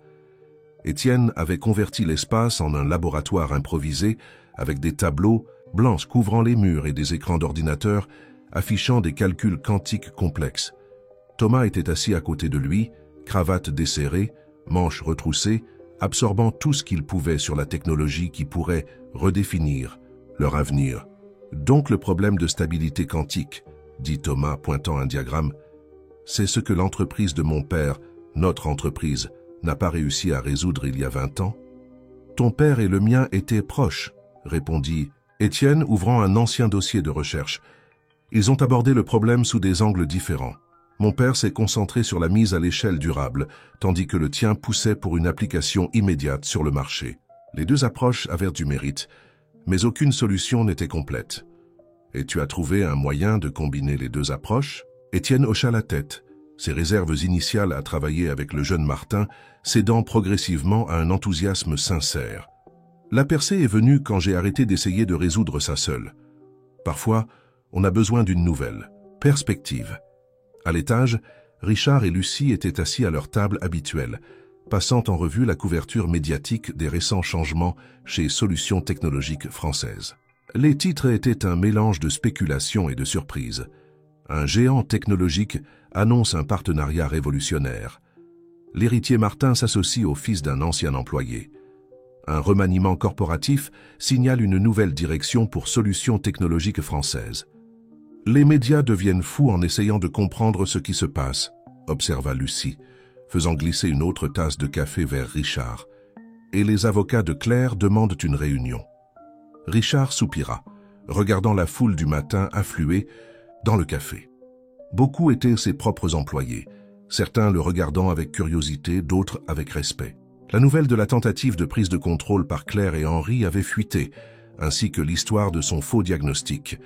Étienne avait converti l'espace en un laboratoire improvisé avec des tableaux blancs couvrant les murs et des écrans d'ordinateur affichant des calculs quantiques complexes. Thomas était assis à côté de lui, cravate desserrée, manches retroussées, absorbant tout ce qu'il pouvait sur la technologie qui pourrait redéfinir leur avenir. Donc le problème de stabilité quantique, dit Thomas pointant un diagramme, c'est ce que l'entreprise de mon père, notre entreprise, n'a pas réussi à résoudre il y a 20 ans. Ton père et le mien étaient proches, répondit Étienne, ouvrant un ancien dossier de recherche. Ils ont abordé le problème sous des angles différents. Mon père s'est concentré sur la mise à l'échelle durable, tandis que le tien poussait pour une application immédiate sur le marché. Les deux approches avaient du mérite, mais aucune solution n'était complète. Et tu as trouvé un moyen de combiner les deux approches? Étienne hocha la tête, ses réserves initiales à travailler avec le jeune Martin cédant progressivement à un enthousiasme sincère. La percée est venue quand j'ai arrêté d'essayer de résoudre ça seul. Parfois, on a besoin d'une nouvelle perspective. À l'étage, Richard et Lucie étaient assis à leur table habituelle, passant en revue la couverture médiatique des récents changements chez Solutions Technologiques Françaises. Les titres étaient un mélange de spéculation et de surprise. Un géant technologique annonce un partenariat révolutionnaire. L'héritier Martin s'associe au fils d'un ancien employé. Un remaniement corporatif signale une nouvelle direction pour Solutions Technologiques Françaises. Les médias deviennent fous en essayant de comprendre ce qui se passe, observa Lucie, faisant glisser une autre tasse de café vers Richard. Et les avocats de Claire demandent une réunion. Richard soupira, regardant la foule du matin affluer dans le café. Beaucoup étaient ses propres employés, certains le regardant avec curiosité, d'autres avec respect. La nouvelle de la tentative de prise de contrôle par Claire et Henri avait fuité, ainsi que l'histoire de son faux diagnostic.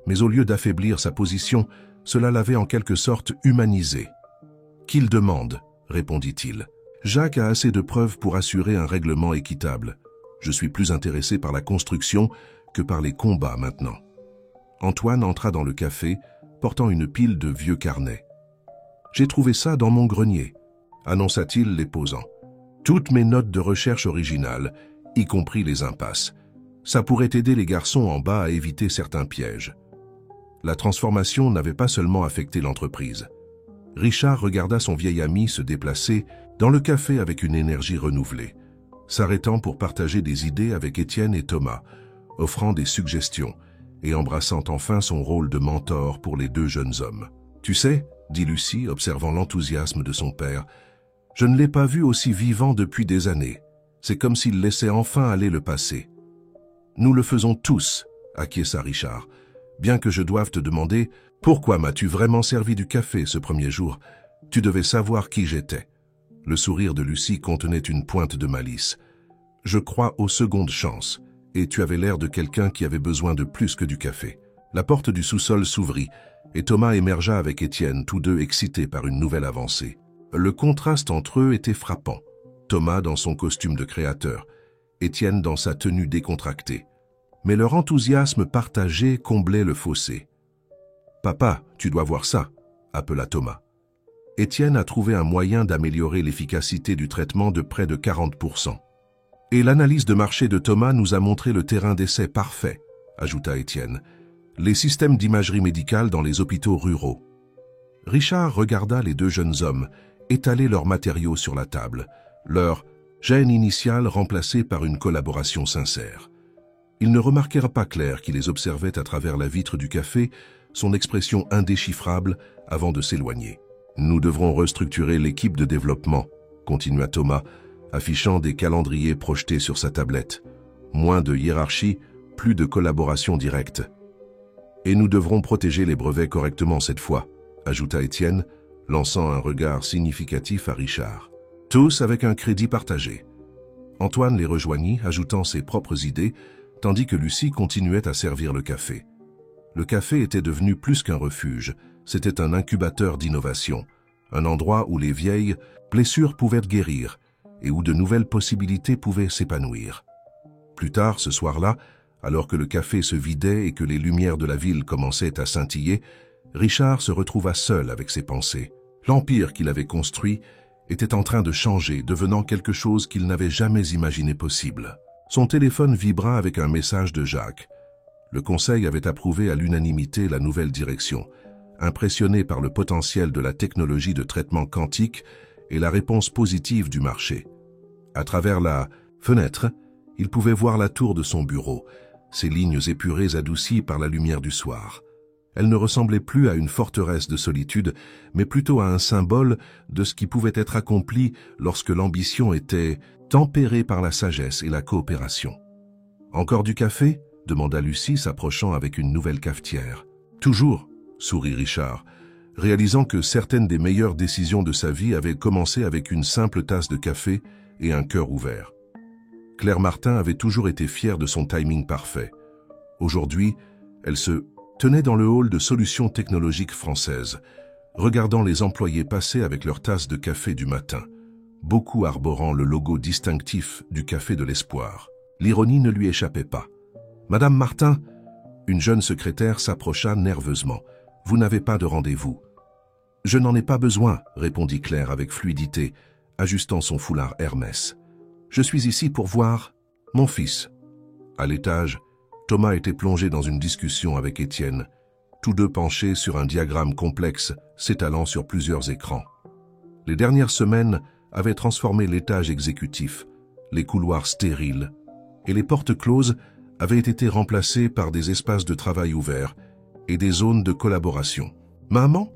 Mais au lieu d'affaiblir sa position, cela l'avait en quelque sorte humanisé. « Qu'il demande », répondit-il. « Jacques a assez de preuves pour assurer un règlement équitable. Je suis plus intéressé par la construction que par les combats maintenant. » Antoine entra dans le café, portant une pile de vieux carnets. « J'ai trouvé ça dans mon grenier », annonça-t-il les posant. « Toutes mes notes de recherche originales, y compris les impasses. Ça pourrait aider les garçons en bas à éviter certains pièges. » La transformation n'avait pas seulement affecté l'entreprise. Richard regarda son vieil ami se déplacer dans le café avec une énergie renouvelée, s'arrêtant pour partager des idées avec Étienne et Thomas, offrant des suggestions et embrassant enfin son rôle de mentor pour les deux jeunes hommes. « Tu sais, » dit Lucie, observant l'enthousiasme de son père, « je ne l'ai pas vu aussi vivant depuis des années. C'est comme s'il laissait enfin aller le passé. »« Nous le faisons tous, » acquiesça Richard. Bien que je doive te demander, pourquoi m'as-tu vraiment servi du café ce premier jour? Tu devais savoir qui j'étais. Le sourire de Lucie contenait une pointe de malice. Je crois aux secondes chances, et tu avais l'air de quelqu'un qui avait besoin de plus que du café. La porte du sous-sol s'ouvrit, et Thomas émergea avec Étienne, tous deux excités par une nouvelle avancée. Le contraste entre eux était frappant. Thomas dans son costume de créateur, Étienne dans sa tenue décontractée. Mais leur enthousiasme partagé comblait le fossé. « Papa, tu dois voir ça », appela Thomas. Étienne a trouvé un moyen d'améliorer l'efficacité du traitement de près de 40%. « Et l'analyse de marché de Thomas nous a montré le terrain d'essai parfait », ajouta Étienne. « Les systèmes d'imagerie médicale dans les hôpitaux ruraux. » Richard regarda les deux jeunes hommes étaler leurs matériaux sur la table, leur gêne initiale remplacée par une collaboration sincère. Ils ne remarquèrent pas Claire qui les observait à travers la vitre du café, son expression indéchiffrable avant de s'éloigner. « Nous devrons restructurer l'équipe de développement », continua Thomas, affichant des calendriers projetés sur sa tablette. « Moins de hiérarchie, plus de collaboration directe. »« Et nous devrons protéger les brevets correctement cette fois », ajouta Étienne, lançant un regard significatif à Richard. Tous avec un crédit partagé. Antoine les rejoignit, ajoutant ses propres idées, tandis que Lucie continuait à servir le café. Le café était devenu plus qu'un refuge, c'était un incubateur d'innovation, un endroit où les vieilles blessures pouvaient guérir et où de nouvelles possibilités pouvaient s'épanouir. Plus tard, ce soir-là, alors que le café se vidait et que les lumières de la ville commençaient à scintiller, Richard se retrouva seul avec ses pensées. L'empire qu'il avait construit était en train de changer, devenant quelque chose qu'il n'avait jamais imaginé possible. Son téléphone vibra avec un message de Jacques. Le conseil avait approuvé à l'unanimité la nouvelle direction, impressionné par le potentiel de la technologie de traitement quantique et la réponse positive du marché. À travers la fenêtre, il pouvait voir la tour de son bureau, ses lignes épurées adoucies par la lumière du soir. Elle ne ressemblait plus à une forteresse de solitude, mais plutôt à un symbole de ce qui pouvait être accompli lorsque l'ambition était tempérée par la sagesse et la coopération. « Encore du café ?» demanda Lucie, s'approchant avec une nouvelle cafetière. « Toujours !» sourit Richard, réalisant que certaines des meilleures décisions de sa vie avaient commencé avec une simple tasse de café et un cœur ouvert. Claire Martin avait toujours été fière de son timing parfait. Aujourd'hui, elle se tenait dans le hall de solutions technologiques françaises, regardant les employés passer avec leur tasse de café du matin, beaucoup arborant le logo distinctif du Café de l'Espoir. L'ironie ne lui échappait pas. « Madame Martin !» Une jeune secrétaire s'approcha nerveusement. « Vous n'avez pas de rendez-vous. »« Je n'en ai pas besoin, » répondit Claire avec fluidité, ajustant son foulard Hermès. « Je suis ici pour voir mon fils. » À l'étage, Thomas était plongé dans une discussion avec Étienne, tous deux penchés sur un diagramme complexe s'étalant sur plusieurs écrans. Les dernières semaines avaient transformé l'étage exécutif, les couloirs stériles, et les portes closes avaient été remplacées par des espaces de travail ouverts et des zones de collaboration. « Maman ?»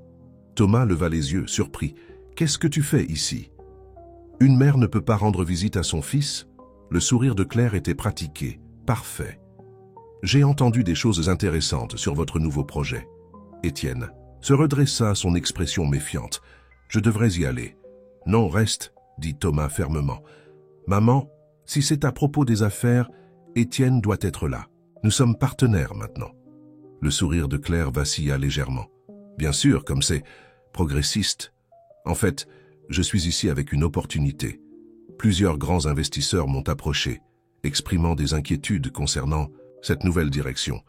Thomas leva les yeux, surpris. « Qu'est-ce que tu fais ici ?» Une mère ne peut pas rendre visite à son fils? Le sourire de Claire était pratiqué, parfait. J'ai entendu des choses intéressantes sur votre nouveau projet. Étienne se redressa, son expression méfiante. Je devrais y aller. Non, reste, dit Thomas fermement. Maman, si c'est à propos des affaires, Étienne doit être là. Nous sommes partenaires maintenant. Le sourire de Claire vacilla légèrement. Bien sûr, comme c'est progressiste. En fait, je suis ici avec une opportunité. Plusieurs grands investisseurs m'ont approché, exprimant des inquiétudes concernant cette nouvelle direction.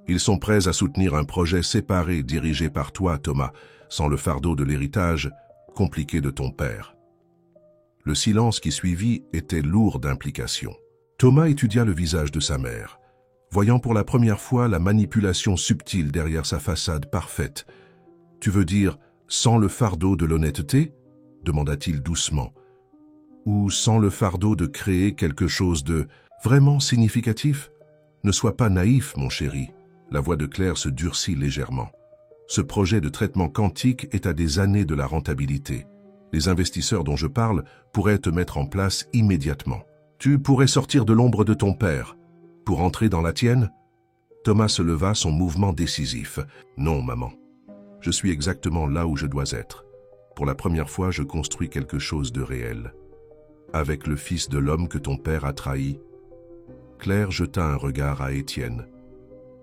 Ils sont prêts à soutenir un projet séparé dirigé par toi, Thomas, sans le fardeau de l'héritage compliqué de ton père. Le silence qui suivit était lourd d'implications. Thomas étudia le visage de sa mère, voyant pour la première fois la manipulation subtile derrière sa façade parfaite. « Tu veux dire sans le fardeau de l'honnêteté ?» demanda-t-il doucement. « Ou sans le fardeau de créer quelque chose de vraiment significatif ? Ne sois pas naïf, mon chéri. » La voix de Claire se durcit légèrement. Ce projet de traitement quantique est à des années de la rentabilité. Les investisseurs dont je parle pourraient te mettre en place immédiatement. Tu pourrais sortir de l'ombre de ton père pour entrer dans la tienne? Thomas se leva, son mouvement décisif. Non, maman. Je suis exactement là où je dois être. Pour la première fois, je construis quelque chose de réel. Avec le fils de l'homme que ton père a trahi. Claire jeta un regard à Étienne.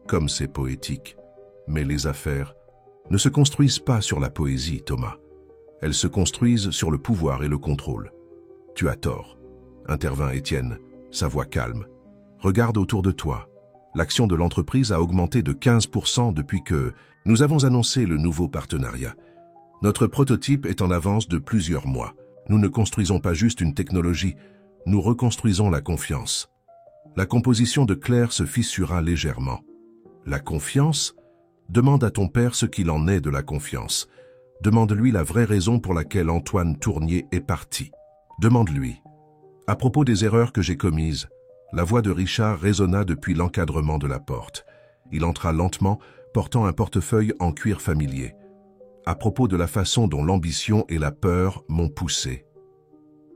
Comme c'est poétique. Mais les affaires ne se construisent pas sur la poésie, Thomas. Elles se construisent sur le pouvoir et le contrôle. Tu as tort, intervint Étienne, sa voix calme. Regarde autour de toi. L'action de l'entreprise a augmenté de 15% depuis que nous avons annoncé le nouveau partenariat. Notre prototype est en avance de plusieurs mois. Nous ne construisons pas juste une technologie, nous reconstruisons la confiance. La composition de Claire se fissura légèrement. La confiance? Demande à ton père ce qu'il en est de la confiance. Demande-lui la vraie raison pour laquelle Antoine Tournier est parti. Demande-lui. À propos des erreurs que j'ai commises, la voix de Richard résonna depuis l'encadrement de la porte. Il entra lentement, portant un portefeuille en cuir familier. À propos de la façon dont l'ambition et la peur m'ont poussé.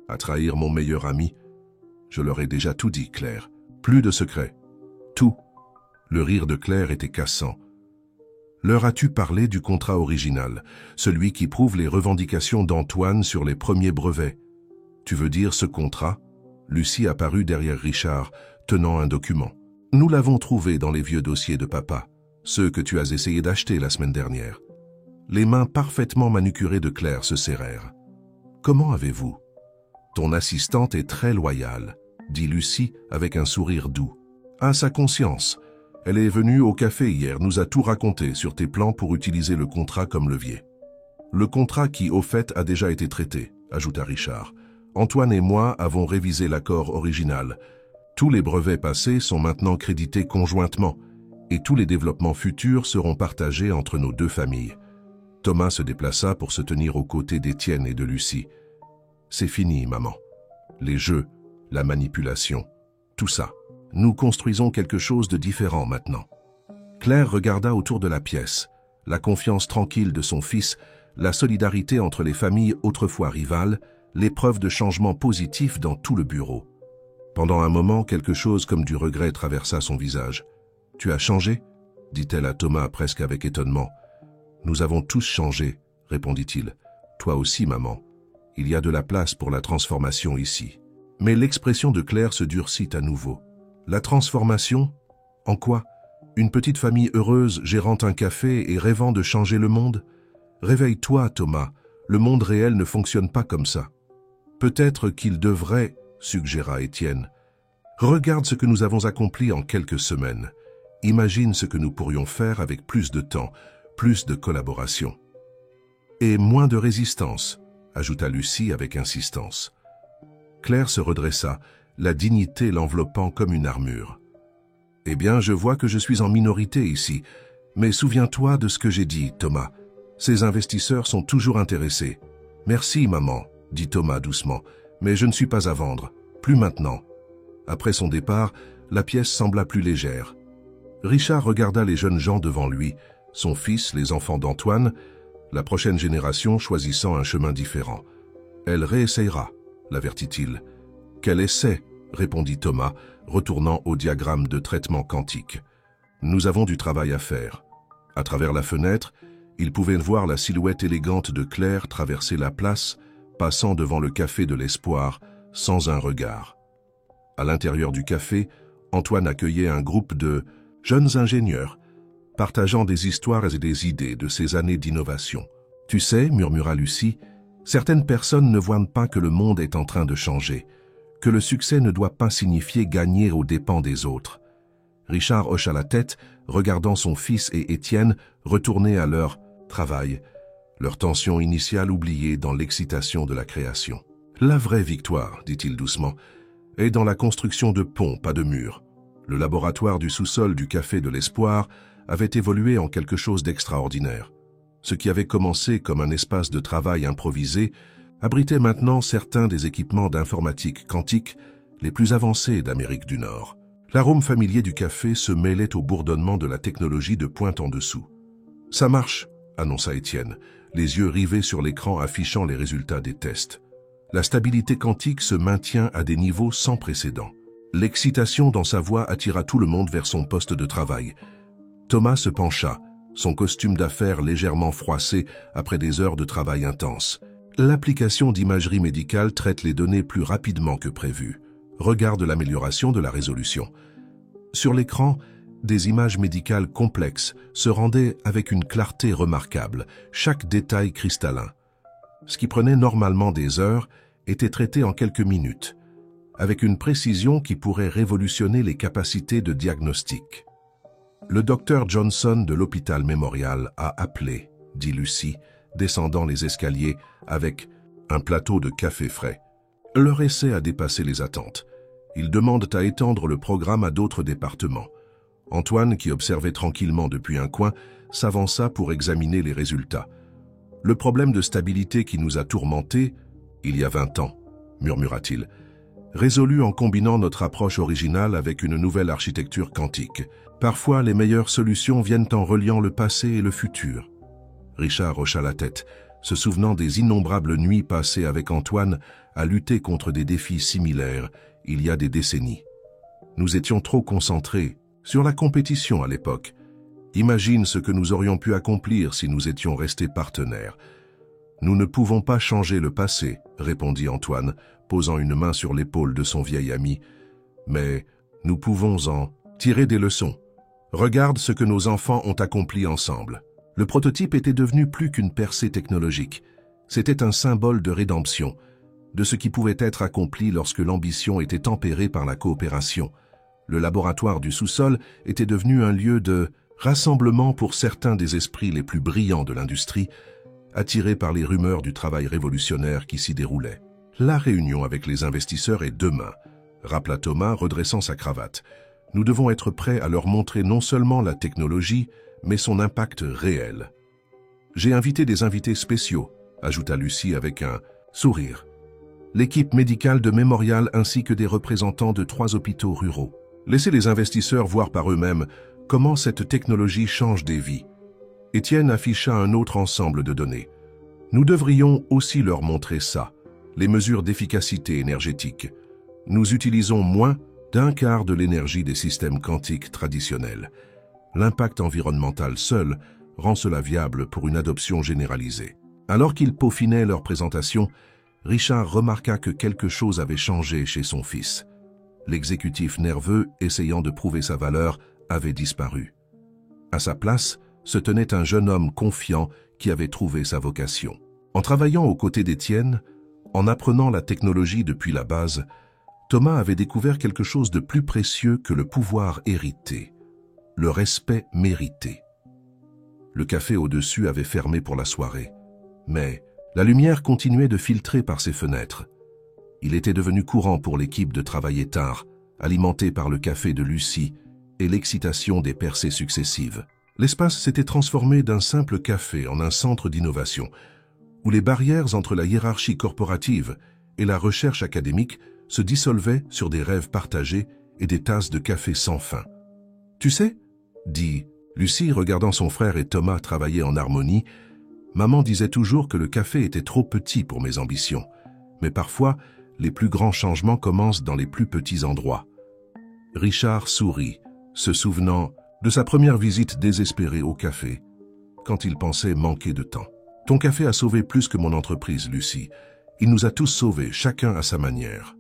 À trahir mon meilleur ami, je leur ai déjà tout dit, Claire. Plus de secrets. Tout. Le rire de Claire était cassant. Leur as-tu parlé du contrat original, celui qui prouve les revendications d'Antoine sur les premiers brevets? Tu veux dire ce contrat? Lucie apparut derrière Richard, tenant un document. Nous l'avons trouvé dans les vieux dossiers de papa, ceux que tu as essayé d'acheter la semaine dernière. Les mains parfaitement manucurées de Claire se serrèrent. Comment avez-vous? Ton assistante est très loyale, dit Lucie avec un sourire doux. À sa conscience. Elle est venue au café hier, nous a tout raconté sur tes plans pour utiliser le contrat comme levier. Le contrat qui, au fait, a déjà été traité, ajouta Richard. Antoine et moi avons révisé l'accord original. Tous les brevets passés sont maintenant crédités conjointement et tous les développements futurs seront partagés entre nos deux familles. Thomas se déplaça pour se tenir aux côtés d'Étienne et de Lucie. C'est fini, maman. Les jeux, la manipulation, tout ça. Nous construisons quelque chose de différent maintenant. Claire regarda autour de la pièce, la confiance tranquille de son fils, la solidarité entre les familles autrefois rivales, l'épreuve de changement positif dans tout le bureau. Pendant un moment, quelque chose comme du regret traversa son visage. « Tu as changé ?» dit-elle à Thomas presque avec étonnement. « Nous avons tous changé, » répondit-il. « Toi aussi, maman. Il y a de la place pour la transformation ici. » Mais l'expression de Claire se durcit à nouveau. La transformation? En quoi? Une petite famille heureuse gérant un café et rêvant de changer le monde? Réveille-toi, Thomas. Le monde réel ne fonctionne pas comme ça. Peut-être qu'il devrait, suggéra Étienne. Regarde ce que nous avons accompli en quelques semaines. Imagine ce que nous pourrions faire avec plus de temps, plus de collaboration. Et moins de résistance, ajouta Lucie avec insistance. Claire se redressa, la dignité l'enveloppant comme une armure. « Eh bien, je vois que je suis en minorité ici, mais souviens-toi de ce que j'ai dit, Thomas. Ces investisseurs sont toujours intéressés. »« Merci, maman, » dit Thomas doucement, « mais je ne suis pas à vendre. Plus maintenant. » Après son départ, la pièce sembla plus légère. Richard regarda les jeunes gens devant lui, son fils, les enfants d'Antoine, la prochaine génération choisissant un chemin différent. « Elle réessayera, » l'avertit-il. « Quel essai ?» répondit Thomas, retournant au diagramme de traitement quantique. « Nous avons du travail à faire. » À travers la fenêtre, il pouvait voir la silhouette élégante de Claire traverser la place, passant devant le café de l'Espoir, sans un regard. À l'intérieur du café, Antoine accueillait un groupe de jeunes ingénieurs, partageant des histoires et des idées de ces années d'innovation. « Tu sais, » murmura Lucie, « certaines personnes ne voient pas que le monde est en train de changer, que le succès ne doit pas signifier gagner aux dépens des autres. » Richard hocha la tête, regardant son fils et Étienne retourner à leur travail, leur tension initiale oubliée dans l'excitation de la création. « La vraie victoire, dit-il doucement, est dans la construction de ponts, pas de murs. Le laboratoire du sous-sol du Café de l'Espoir avait évolué en quelque chose d'extraordinaire. Ce qui avait commencé comme un espace de travail improvisé abritait maintenant certains des équipements d'informatique quantique les plus avancés d'Amérique du Nord. L'arôme familier du café se mêlait au bourdonnement de la technologie de pointe en dessous. « Ça marche !» annonça Étienne, les yeux rivés sur l'écran affichant les résultats des tests. La stabilité quantique se maintient à des niveaux sans précédent. L'excitation dans sa voix attira tout le monde vers son poste de travail. Thomas se pencha, son costume d'affaires légèrement froissé après des heures de travail intense. L'application d'imagerie médicale traite les données plus rapidement que prévu. Regarde l'amélioration de la résolution. Sur l'écran, des images médicales complexes se rendaient avec une clarté remarquable, chaque détail cristallin. Ce qui prenait normalement des heures était traité en quelques minutes, avec une précision qui pourrait révolutionner les capacités de diagnostic. Le docteur Johnson de l'hôpital Memorial a appelé, dit Lucie, descendant les escaliers avec un plateau de café frais. Leur essai a dépassé les attentes. Ils demandent à étendre le programme à d'autres départements. Antoine, qui observait tranquillement depuis un coin, s'avança pour examiner les résultats. « Le problème de stabilité qui nous a tourmentés, il y a 20 ans, murmura-t-il, résolu en combinant notre approche originale avec une nouvelle architecture quantique. Parfois, les meilleures solutions viennent en reliant le passé et le futur. » Richard hocha la tête, se souvenant des innombrables nuits passées avec Antoine à lutter contre des défis similaires il y a des décennies. Nous étions trop concentrés sur la compétition à l'époque. Imagine ce que nous aurions pu accomplir si nous étions restés partenaires. Nous ne pouvons pas changer le passé, répondit Antoine, posant une main sur l'épaule de son vieil ami. Mais nous pouvons en tirer des leçons. Regarde ce que nos enfants ont accompli ensemble. Le prototype était devenu plus qu'une percée technologique. C'était un symbole de rédemption, de ce qui pouvait être accompli lorsque l'ambition était tempérée par la coopération. Le laboratoire du sous-sol était devenu un lieu de rassemblement pour certains des esprits les plus brillants de l'industrie, attirés par les rumeurs du travail révolutionnaire qui s'y déroulait. La réunion avec les investisseurs est demain, rappela Thomas, redressant sa cravate. Nous devons être prêts à leur montrer non seulement la technologie, mais son impact réel. J'ai invité des invités spéciaux, ajouta Lucie avec un sourire. L'équipe médicale de Mémorial ainsi que des représentants de 3 hôpitaux ruraux. Laissez les investisseurs voir par eux-mêmes comment cette technologie change des vies. Étienne afficha un autre ensemble de données. Nous devrions aussi leur montrer ça, les mesures d'efficacité énergétique. Nous utilisons moins d'1/4 de l'énergie des systèmes quantiques traditionnels. L'impact environnemental seul rend cela viable pour une adoption généralisée. Alors qu'ils peaufinaient leur présentation, Richard remarqua que quelque chose avait changé chez son fils. L'exécutif nerveux, essayant de prouver sa valeur, avait disparu. À sa place, se tenait un jeune homme confiant qui avait trouvé sa vocation. En travaillant aux côtés d'Étienne, en apprenant la technologie depuis la base, Thomas avait découvert quelque chose de plus précieux que le pouvoir hérité, le respect mérité. Le café au-dessus avait fermé pour la soirée, mais la lumière continuait de filtrer par ses fenêtres. Il était devenu courant pour l'équipe de travailler tard, alimenté par le café de Lucie et l'excitation des percées successives. L'espace s'était transformé d'un simple café en un centre d'innovation, où les barrières entre la hiérarchie corporative et la recherche académique se dissolvaient sur des rêves partagés et des tasses de café sans fin. « Tu sais, » dit Lucie, regardant son frère et Thomas travailler en harmonie, « maman disait toujours que le café était trop petit pour mes ambitions, mais parfois, les plus grands changements commencent dans les plus petits endroits. » Richard sourit, se souvenant de sa première visite désespérée au café, quand il pensait manquer de temps. « Ton café a sauvé plus que mon entreprise, Lucie. Il nous a tous sauvés, chacun à sa manière. »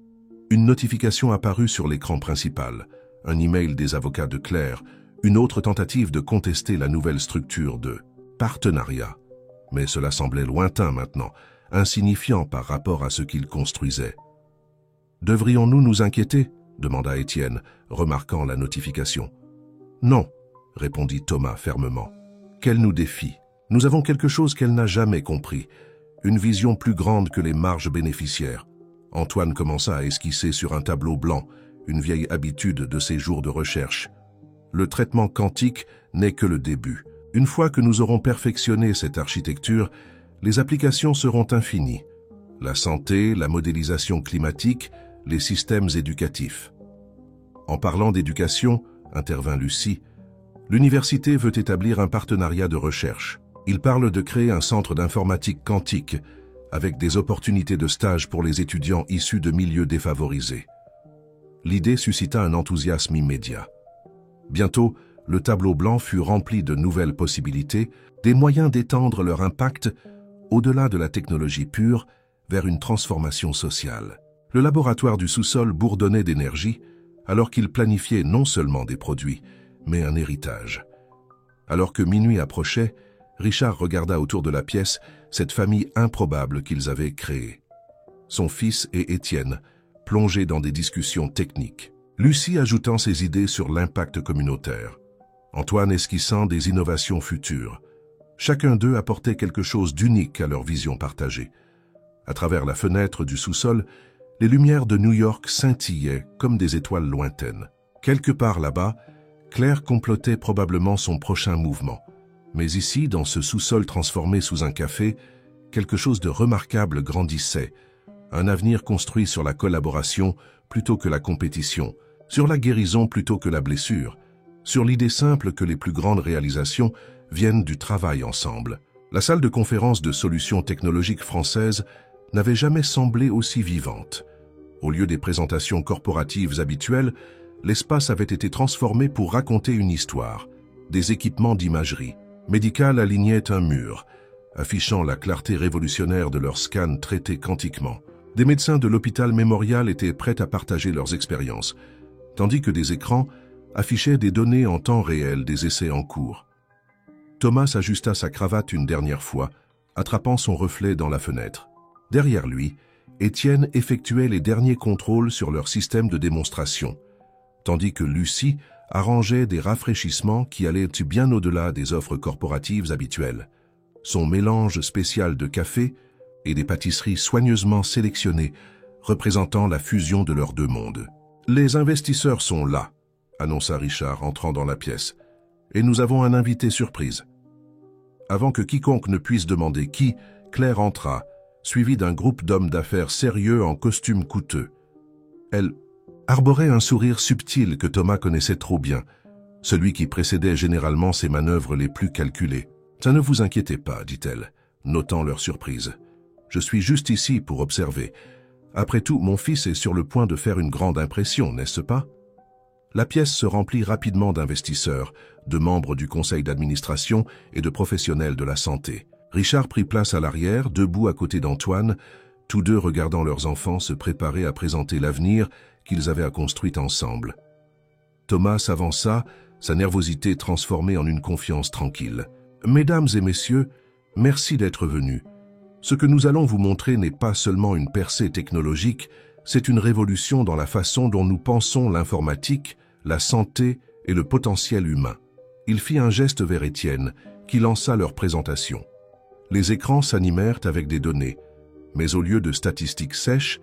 Une notification apparut sur l'écran principal, un email des avocats de Claire, une autre tentative de contester la nouvelle structure de partenariat. Mais cela semblait lointain maintenant, insignifiant par rapport à ce qu'ils construisaient. « Devrions-nous nous inquiéter ?» demanda Étienne, remarquant la notification. « Non, » répondit Thomas fermement. « Qu'elle nous défie. Nous avons quelque chose qu'elle n'a jamais compris, une vision plus grande que les marges bénéficiaires. » Antoine commença à esquisser sur un tableau blanc, une vieille habitude de ses jours de recherche. Le traitement quantique n'est que le début. Une fois que nous aurons perfectionné cette architecture, les applications seront infinies. La santé, la modélisation climatique, les systèmes éducatifs. En parlant d'éducation, intervint Lucie, l'université veut établir un partenariat de recherche. Il parle de créer un centre d'informatique quantique avec des opportunités de stage pour les étudiants issus de milieux défavorisés. L'idée suscita un enthousiasme immédiat. Bientôt, le tableau blanc fut rempli de nouvelles possibilités, des moyens d'étendre leur impact au-delà de la technologie pure vers une transformation sociale. Le laboratoire du sous-sol bourdonnait d'énergie alors qu'il planifiait non seulement des produits, mais un héritage. Alors que minuit approchait, Richard regarda autour de la pièce cette famille improbable qu'ils avaient créée. Son fils et Étienne, plongés dans des discussions techniques. Lucie ajoutant ses idées sur l'impact communautaire. Antoine esquissant des innovations futures. Chacun d'eux apportait quelque chose d'unique à leur vision partagée. À travers la fenêtre du sous-sol, les lumières de New York scintillaient comme des étoiles lointaines. Quelque part là-bas, Claire complotait probablement son prochain mouvement. Mais ici, dans ce sous-sol transformé sous un café, quelque chose de remarquable grandissait. Un avenir construit sur la collaboration plutôt que la compétition, sur la guérison plutôt que la blessure, sur l'idée simple que les plus grandes réalisations viennent du travail ensemble. La salle de conférence de solutions technologiques françaises n'avait jamais semblé aussi vivante. Au lieu des présentations corporatives habituelles, l'espace avait été transformé pour raconter une histoire, Des équipements d'imagerie médicale alignaient un mur, affichant la clarté révolutionnaire de leurs scans traités quantiquement. Des médecins de l'hôpital mémorial étaient prêts à partager leurs expériences, tandis que des écrans affichaient des données en temps réel des essais en cours. Thomas ajusta sa cravate une dernière fois, attrapant son reflet dans la fenêtre. Derrière lui, Étienne effectuait les derniers contrôles sur leur système de démonstration, tandis que Lucie arrangeait des rafraîchissements qui allaient bien au-delà des offres corporatives habituelles. Son mélange spécial de café et des pâtisseries soigneusement sélectionnées, représentant la fusion de leurs deux mondes. « Les investisseurs sont là », annonça Richard entrant dans la pièce, « et nous avons un invité surprise. » Avant que quiconque ne puisse demander qui, Claire entra, suivie d'un groupe d'hommes d'affaires sérieux en costume coûteux. Elle arborait un sourire subtil que Thomas connaissait trop bien, celui qui précédait généralement ses manœuvres les plus calculées. « Ça ne vous inquiétez pas, dit-elle, notant leur surprise. Je suis juste ici pour observer. Après tout, mon fils est sur le point de faire une grande impression, n'est-ce pas ?» La pièce se remplit rapidement d'investisseurs, de membres du conseil d'administration et de professionnels de la santé. Richard prit place à l'arrière, debout à côté d'Antoine, tous deux regardant leurs enfants se préparer à présenter l'avenir qu'ils avaient à construire ensemble. Thomas s'avança, sa nervosité transformée en une confiance tranquille. « Mesdames et messieurs, merci d'être venus. Ce que nous allons vous montrer n'est pas seulement une percée technologique, c'est une révolution dans la façon dont nous pensons l'informatique, la santé et le potentiel humain. » Il fit un geste vers Étienne, qui lança leur présentation. Les écrans s'animèrent avec des données, mais au lieu de statistiques sèches,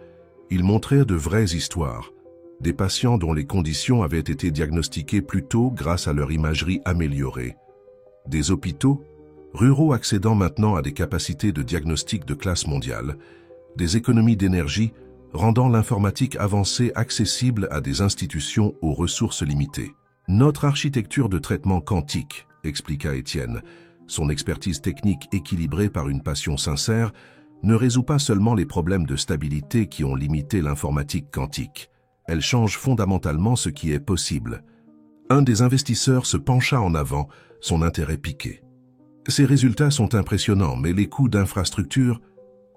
ils montrèrent de vraies histoires, des patients dont les conditions avaient été diagnostiquées plus tôt grâce à leur imagerie améliorée, des hôpitaux ruraux accédant maintenant à des capacités de diagnostic de classe mondiale, des économies d'énergie rendant l'informatique avancée accessible à des institutions aux ressources limitées. Notre architecture de traitement quantique, expliqua Étienne, son expertise technique équilibrée par une passion sincère, ne résout pas seulement les problèmes de stabilité qui ont limité l'informatique quantique. Elle change fondamentalement ce qui est possible. Un des investisseurs se pencha en avant, son intérêt piqué. Ces résultats sont impressionnants, mais les coûts d'infrastructure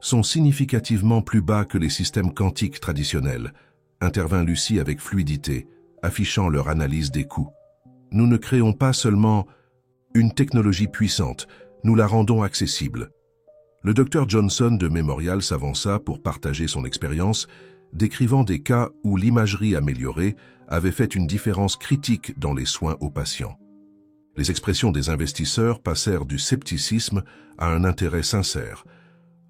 sont significativement plus bas que les systèmes quantiques traditionnels, intervint Lucie avec fluidité, affichant leur analyse des coûts. Nous ne créons pas seulement une technologie puissante, nous la rendons accessible. Le docteur Johnson de Memorial s'avança pour partager son expérience, décrivant des cas où l'imagerie améliorée avait fait une différence critique dans les soins aux patients. Les expressions des investisseurs passèrent du scepticisme à un intérêt sincère,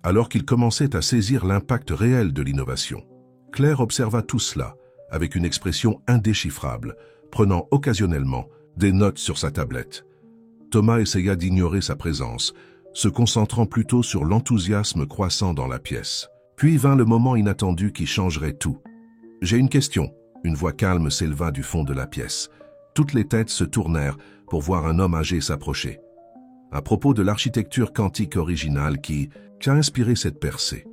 alors qu'ils commençaient à saisir l'impact réel de l'innovation. Claire observa tout cela avec une expression indéchiffrable, prenant occasionnellement des notes sur sa tablette. Thomas essaya d'ignorer sa présence, se concentrant plutôt sur l'enthousiasme croissant dans la pièce. Puis vint le moment inattendu qui changerait tout. « J'ai une question », une voix calme s'éleva du fond de la pièce. Toutes les têtes se tournèrent pour voir un homme âgé s'approcher. À propos de l'architecture quantique originale qui a inspiré cette percée.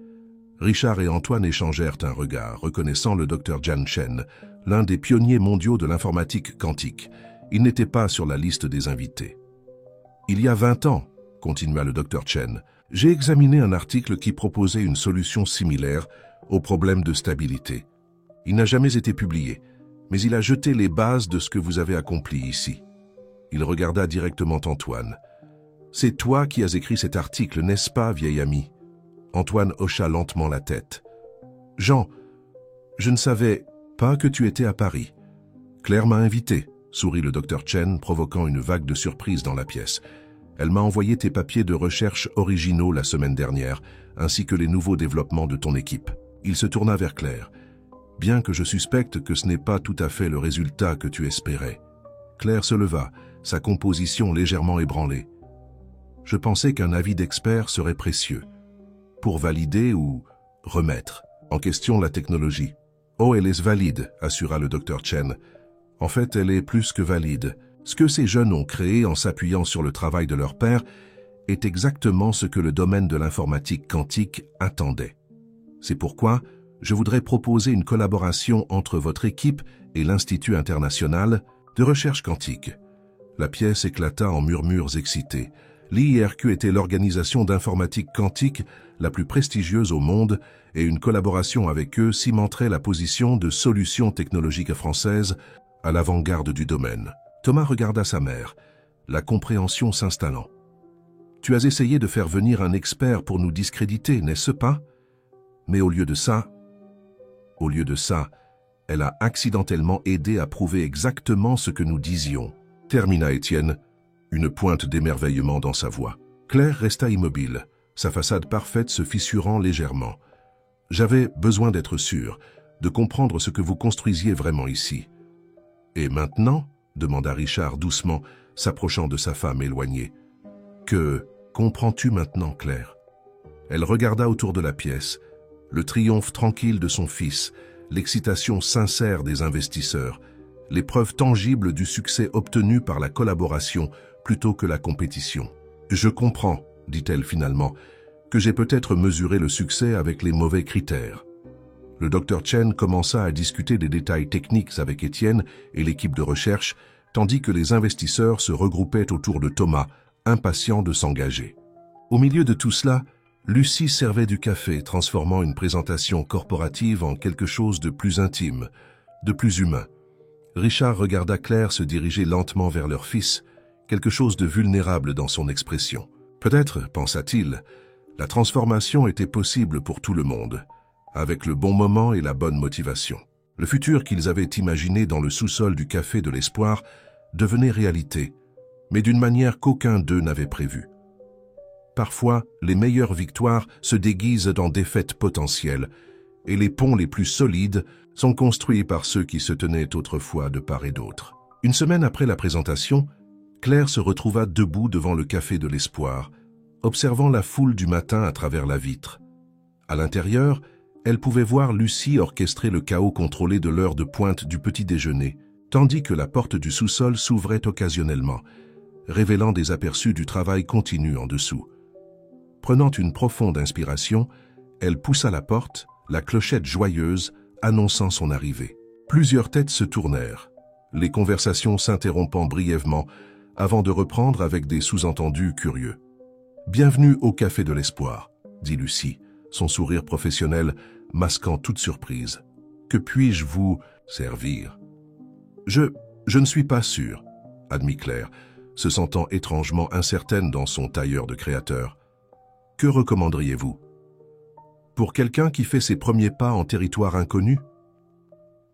Richard et Antoine échangèrent un regard, reconnaissant le docteur Jan Chen, l'un des pionniers mondiaux de l'informatique quantique. Il n'était pas sur la liste des invités. « Il y a 20 ans, continua le docteur Chen, j'ai examiné un article qui proposait une solution similaire au problème de stabilité. Il n'a jamais été publié, mais il a jeté les bases de ce que vous avez accompli ici. » Il regarda directement Antoine. « C'est toi qui as écrit cet article, n'est-ce pas, vieil ami ?» Antoine hocha lentement la tête. « Jean, je ne savais pas que tu étais à Paris. Claire m'a invité, » sourit le docteur Chen, provoquant une vague de surprise dans la pièce. « Elle m'a envoyé tes papiers de recherche originaux la semaine dernière, ainsi que les nouveaux développements de ton équipe. » Il se tourna vers Claire. « Bien que je suspecte que ce n'est pas tout à fait le résultat que tu espérais. » Claire se leva, sa composition légèrement ébranlée. « Je pensais qu'un avis d'expert serait précieux, pour valider ou remettre en question la technologie. »« Oh, elle est valide, » assura le docteur Chen. « En fait, elle est plus que valide. Ce que ces jeunes ont créé en s'appuyant sur le travail de leur père est exactement ce que le domaine de l'informatique quantique attendait. C'est pourquoi je voudrais proposer une collaboration entre votre équipe et l'Institut international de recherche quantique. La pièce éclata en murmures excités. L'IRQ était l'organisation d'informatique quantique la plus prestigieuse au monde et une collaboration avec eux cimenterait la position de solution technologique française à l'avant-garde du domaine. Thomas regarda sa mère, la compréhension s'installant. « Tu as essayé de faire venir un expert pour nous discréditer, n'est-ce pas? Mais au lieu de ça, elle a accidentellement aidé à prouver exactement ce que nous disions. » Termina Étienne, une pointe d'émerveillement dans sa voix. Claire resta immobile, sa façade parfaite se fissurant légèrement. « J'avais besoin d'être sûr, de comprendre ce que vous construisiez vraiment ici. »« Et maintenant ?» demanda Richard doucement, s'approchant de sa femme éloignée. « Que comprends-tu maintenant, Claire ?» Elle regarda autour de la pièce, le triomphe tranquille de son fils, l'excitation sincère des investisseurs, les preuves tangibles du succès obtenu par la collaboration plutôt que la compétition. « Je comprends, dit-elle finalement, que j'ai peut-être mesuré le succès avec les mauvais critères. » Le docteur Chen commença à discuter des détails techniques avec Étienne et l'équipe de recherche, tandis que les investisseurs se regroupaient autour de Thomas, impatients de s'engager. Au milieu de tout cela, Lucie servait du café, transformant une présentation corporative en quelque chose de plus intime, de plus humain. Richard regarda Claire se diriger lentement vers leur fils, quelque chose de vulnérable dans son expression. Peut-être, pensa-t-il, la transformation était possible pour tout le monde, avec le bon moment et la bonne motivation. Le futur qu'ils avaient imaginé dans le sous-sol du Café de l'Espoir devenait réalité, mais d'une manière qu'aucun d'eux n'avait prévue. Parfois, les meilleures victoires se déguisent dans défaites potentielles, et les ponts les plus solides sont construits par ceux qui se tenaient autrefois de part et d'autre. Une semaine après la présentation, Claire se retrouva debout devant le Café de l'Espoir, observant la foule du matin à travers la vitre. À l'intérieur, elle pouvait voir Lucie orchestrer le chaos contrôlé de l'heure de pointe du petit déjeuner, tandis que la porte du sous-sol s'ouvrait occasionnellement, révélant des aperçus du travail continu en dessous. Prenant une profonde inspiration, elle poussa la porte, la clochette joyeuse annonçant son arrivée. Plusieurs têtes se tournèrent, les conversations s'interrompant brièvement avant de reprendre avec des sous-entendus curieux. « Bienvenue au Café de l'Espoir », dit Lucie, son sourire professionnel masquant toute surprise. « Que puis-je vous servir ?»« Je ne suis pas sûr, » admit Claire, se sentant étrangement incertaine dans son tailleur de créateur. « Que recommanderiez-vous ? Pour quelqu'un qui fait ses premiers pas en territoire inconnu ?»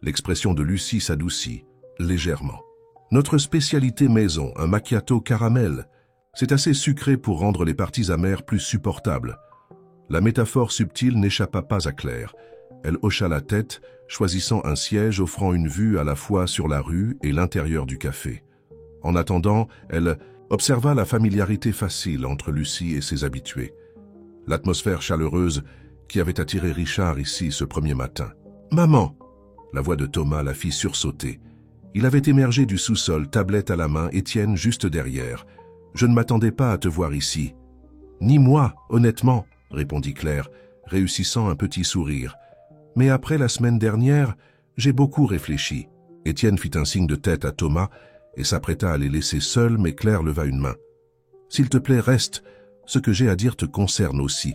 L'expression de Lucie s'adoucit, légèrement. « Notre spécialité maison, un macchiato caramel. C'est assez sucré pour rendre les parties amères plus supportables. » La métaphore subtile n'échappa pas à Claire. Elle hocha la tête, choisissant un siège offrant une vue à la fois sur la rue et l'intérieur du café. En attendant, elle observa la familiarité facile entre Lucie et ses habitués. L'atmosphère chaleureuse qui avait attiré Richard ici ce premier matin. « Maman !» La voix de Thomas la fit sursauter. Il avait émergé du sous-sol, tablette à la main, Étienne juste derrière. « Je ne m'attendais pas à te voir ici. »« Ni moi, honnêtement, » répondit Claire, réussissant un petit sourire. « Mais après la semaine dernière, j'ai beaucoup réfléchi. » Étienne fit un signe de tête à Thomas et s'apprêta à les laisser seuls, mais Claire leva une main. « S'il te plaît, reste. Ce que j'ai à dire te concerne aussi. »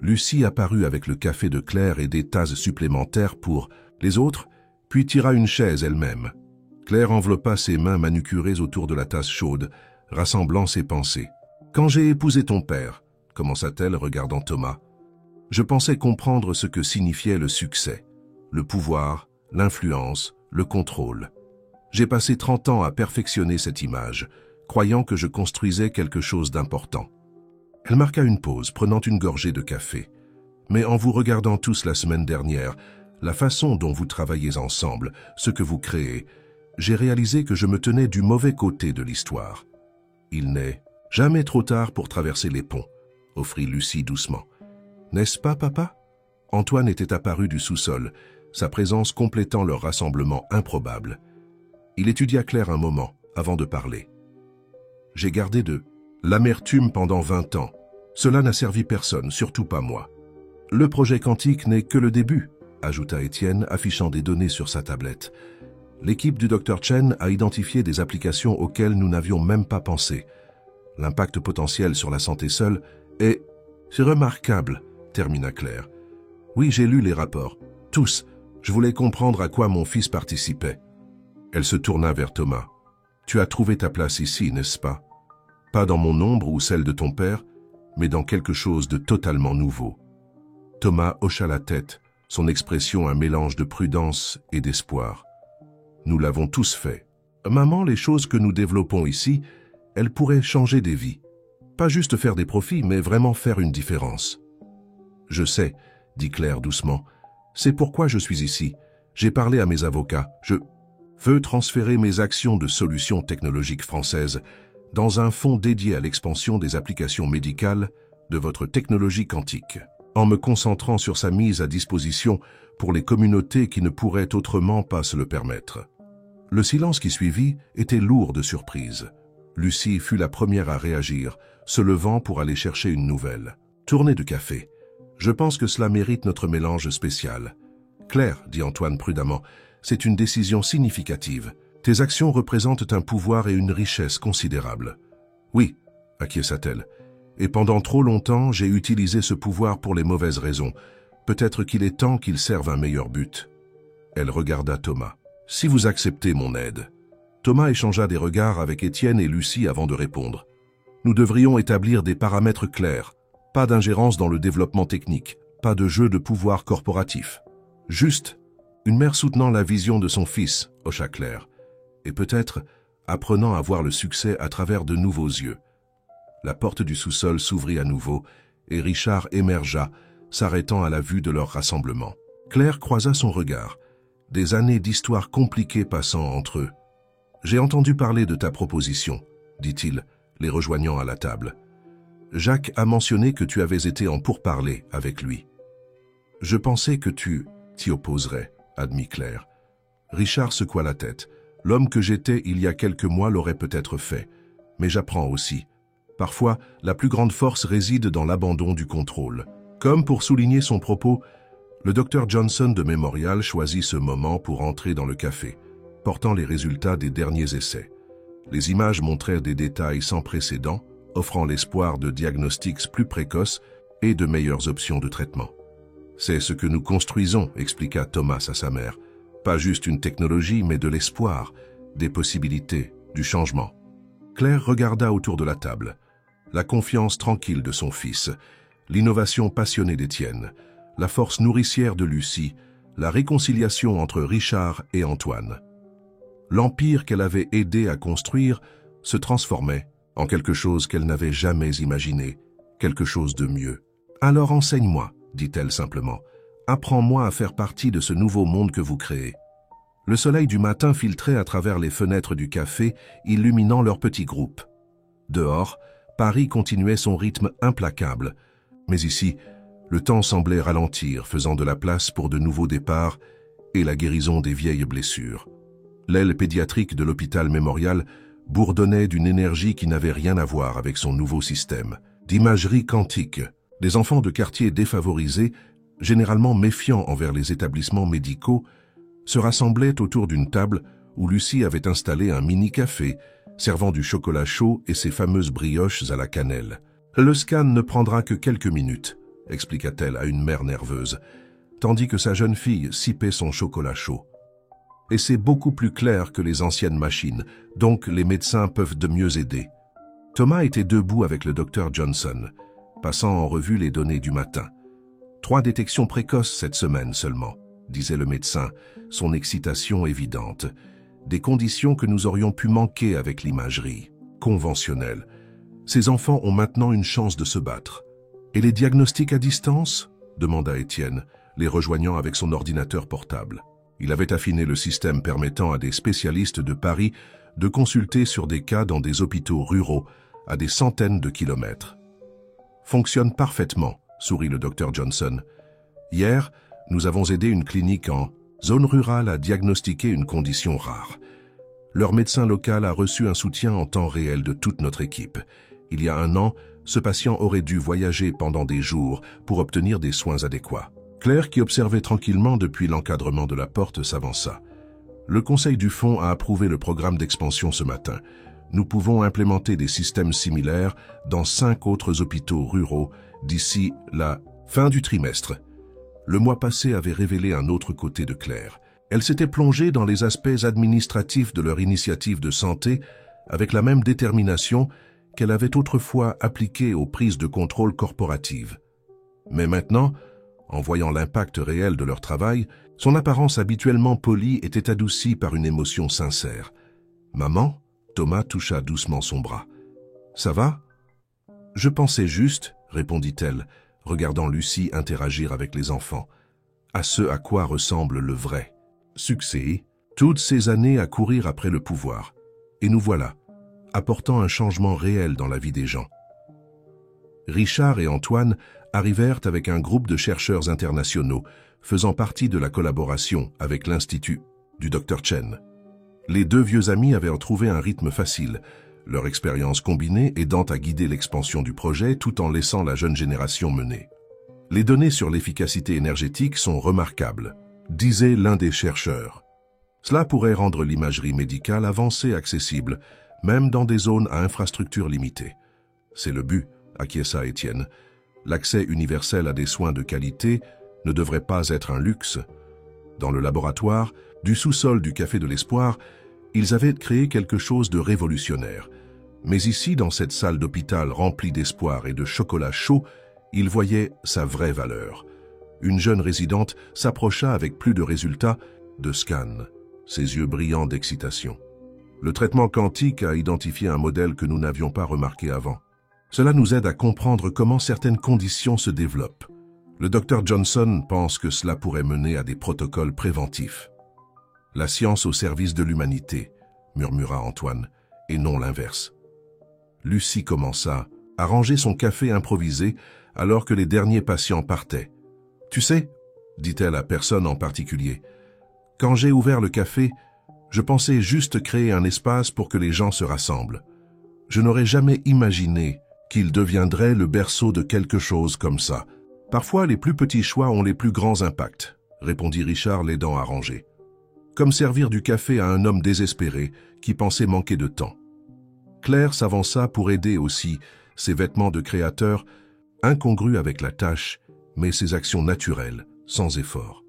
Lucie apparut avec le café de Claire et des tasses supplémentaires pour les autres, puis tira une chaise elle-même. Claire enveloppa ses mains manucurées autour de la tasse chaude, rassemblant ses pensées. « Quand j'ai épousé ton père, » commença-t-elle regardant Thomas, « je pensais comprendre ce que signifiait le succès, le pouvoir, l'influence, le contrôle. J'ai passé 30 ans à perfectionner cette image, croyant que je construisais quelque chose d'important. » Elle marqua une pause, prenant une gorgée de café. « Mais en vous regardant tous la semaine dernière, la façon dont vous travaillez ensemble, ce que vous créez, j'ai réalisé que je me tenais du mauvais côté de l'histoire. Il n'est jamais trop tard pour traverser les ponts, » offrit Lucie doucement. « N'est-ce pas, papa ?» Antoine était apparu du sous-sol, sa présence complétant leur rassemblement improbable. Il étudia Claire un moment, avant de parler. « J'ai gardé de l'amertume pendant 20 ans. Cela n'a servi personne, surtout pas moi. Le projet quantique n'est que le début, » ajouta Étienne, affichant des données sur sa tablette. L'équipe du Dr Chen a identifié des applications auxquelles nous n'avions même pas pensé. L'impact potentiel sur la santé seule est... C'est remarquable, termina Claire. Oui, j'ai lu les rapports. Tous. Je voulais comprendre à quoi mon fils participait. Elle se tourna vers Thomas. Tu as trouvé ta place ici, n'est-ce pas? Pas dans mon ombre ou celle de ton père, mais dans quelque chose de totalement nouveau. Thomas hocha la tête, son expression un mélange de prudence et d'espoir. Nous l'avons tous fait. Maman, les choses que nous développons ici, elles pourraient changer des vies. Pas juste faire des profits, mais vraiment faire une différence. Je sais, dit Claire doucement. C'est pourquoi je suis ici. J'ai parlé à mes avocats. Je veux transférer mes actions de solutions technologiques françaises dans un fonds dédié à l'expansion des applications médicales de votre technologie quantique, en me concentrant sur sa mise à disposition pour les communautés qui ne pourraient autrement pas se le permettre. Le silence qui suivit était lourd de surprise. Lucie fut la première à réagir, se levant pour aller chercher une nouvelle. Tournée de café. Je pense que cela mérite notre mélange spécial. Claire, dit Antoine prudemment, c'est une décision significative. Tes actions représentent un pouvoir et une richesse considérables. Oui, acquiesça-t-elle. Et pendant trop longtemps, j'ai utilisé ce pouvoir pour les mauvaises raisons. Peut-être qu'il est temps qu'il serve un meilleur but. Elle regarda Thomas. Si vous acceptez mon aide. Thomas échangea des regards avec Étienne et Lucie avant de répondre. Nous devrions établir des paramètres clairs. Pas d'ingérence dans le développement technique, pas de jeu de pouvoir corporatif. Juste, une mère soutenant la vision de son fils, hocha Claire, et peut-être apprenant à voir le succès à travers de nouveaux yeux. La porte du sous-sol s'ouvrit à nouveau, et Richard émergea, s'arrêtant à la vue de leur rassemblement. Claire croisa son regard, des années d'histoire compliquées passant entre eux. « J'ai entendu parler de ta proposition, » dit-il, les rejoignant à la table. « Jacques a mentionné que tu avais été en pourparlers avec lui. »« Je pensais que tu t'y opposerais, » admit Claire. Richard secoua la tête. « L'homme que j'étais il y a quelques mois l'aurait peut-être fait. Mais j'apprends aussi. Parfois, la plus grande force réside dans l'abandon du contrôle. » Comme pour souligner son propos, le Dr Johnson de Memorial choisit ce moment pour entrer dans le café, portant les résultats des derniers essais. Les images montraient des détails sans précédent, offrant l'espoir de diagnostics plus précoces et de meilleures options de traitement. « C'est ce que nous construisons, » expliqua Thomas à sa mère. « Pas juste une technologie, mais de l'espoir, des possibilités, du changement. » Claire regarda autour de la table. La confiance tranquille de son fils, l'innovation passionnée d'Étienne, la force nourricière de Lucie, la réconciliation entre Richard et Antoine. L'empire qu'elle avait aidé à construire se transformait en quelque chose qu'elle n'avait jamais imaginé, quelque chose de mieux. « Alors enseigne-moi, » dit-elle simplement. « Apprends-moi à faire partie de ce nouveau monde que vous créez. » Le soleil du matin filtrait à travers les fenêtres du café, illuminant leur petit groupe. Dehors, Paris continuait son rythme implacable. Mais ici, le temps semblait ralentir, faisant de la place pour de nouveaux départs et la guérison des vieilles blessures. L'aile pédiatrique de l'hôpital Memorial bourdonnait d'une énergie qui n'avait rien à voir avec son nouveau système d'imagerie quantique. Des enfants de quartiers défavorisés, généralement méfiants envers les établissements médicaux, se rassemblaient autour d'une table où Lucie avait installé un mini-café servant du chocolat chaud et ses fameuses brioches à la cannelle. « Le scan ne prendra que quelques minutes, » expliqua-t-elle à une mère nerveuse, tandis que sa jeune fille sipait son chocolat chaud. « Et c'est beaucoup plus clair que les anciennes machines, donc les médecins peuvent de mieux aider. » Thomas était debout avec le Dr Johnson, passant en revue les données du matin. « 3 détections précoces cette semaine seulement, » disait le médecin, son excitation évidente. « Des conditions que nous aurions pu manquer avec l'imagerie conventionnelle. Ces enfants ont maintenant une chance de se battre. »« Et les diagnostics à distance ?» demanda Étienne, les rejoignant avec son ordinateur portable. Il avait affiné le système permettant à des spécialistes de Paris de consulter sur des cas dans des hôpitaux ruraux à des centaines de kilomètres. « Fonctionne parfaitement, » sourit le Dr Johnson. « Hier, nous avons aidé une clinique en zone rurale à diagnostiquer une condition rare. Leur médecin local a reçu un soutien en temps réel de toute notre équipe. Il y a 1 an, ce patient aurait dû voyager pendant des jours pour obtenir des soins adéquats. » Claire, qui observait tranquillement depuis l'encadrement de la porte, s'avança. « Le Conseil du Fonds a approuvé le programme d'expansion ce matin. Nous pouvons implémenter des systèmes similaires dans 5 autres hôpitaux ruraux d'ici la fin du trimestre. Le mois passé avait révélé un autre côté de Claire. Elle s'était plongée dans les aspects administratifs de leur initiative de santé avec la même détermination qu'elle avait autrefois appliquée aux prises de contrôle corporatives. Mais maintenant, en voyant l'impact réel de leur travail, son apparence habituellement polie était adoucie par une émotion sincère. « Maman ?» Thomas toucha doucement son bras. « Ça va ?»« Je pensais juste, » répondit-elle, regardant Lucie interagir avec les enfants, « à ce à quoi ressemble le vrai succès, toutes ces années à courir après le pouvoir. Et nous voilà, apportant un changement réel dans la vie des gens. » Richard et Antoine arrivèrent avec un groupe de chercheurs internationaux faisant partie de la collaboration avec l'Institut du Dr Chen. Les 2 vieux amis avaient trouvé un rythme facile, leur expérience combinée aidant à guider l'expansion du projet tout en laissant la jeune génération mener. « Les données sur l'efficacité énergétique sont remarquables », disait l'un des chercheurs. « Cela pourrait rendre l'imagerie médicale avancée accessible, même dans des zones à infrastructures limitées. C'est le but, acquiesça Étienne. L'accès universel à des soins de qualité ne devrait pas être un luxe. » Dans le laboratoire, du sous-sol du Café de l'Espoir, ils avaient créé quelque chose de révolutionnaire. Mais ici, dans cette salle d'hôpital remplie d'espoir et de chocolat chaud, ils voyaient sa vraie valeur. Une jeune résidente s'approcha avec plus de résultats de scan, ses yeux brillants d'excitation. Le traitement quantique a identifié un modèle que nous n'avions pas remarqué avant. Cela nous aide à comprendre comment certaines conditions se développent. Le Dr Johnson pense que cela pourrait mener à des protocoles préventifs. « La science au service de l'humanité », murmura Antoine, et non l'inverse. Lucie commença à ranger son café improvisé alors que les derniers patients partaient. « Tu sais, » dit-elle à personne en particulier, « quand j'ai ouvert le café, je pensais juste créer un espace pour que les gens se rassemblent. Je n'aurais jamais imaginé qu'il deviendrait le berceau de quelque chose comme ça. Parfois, les plus petits choix ont les plus grands impacts, » répondit Richard, l'aidant à ranger. Comme servir du café à un homme désespéré qui pensait manquer de temps. Claire s'avança pour aider aussi, ses vêtements de créateur, incongrus avec la tâche, mais ses actions naturelles, sans effort.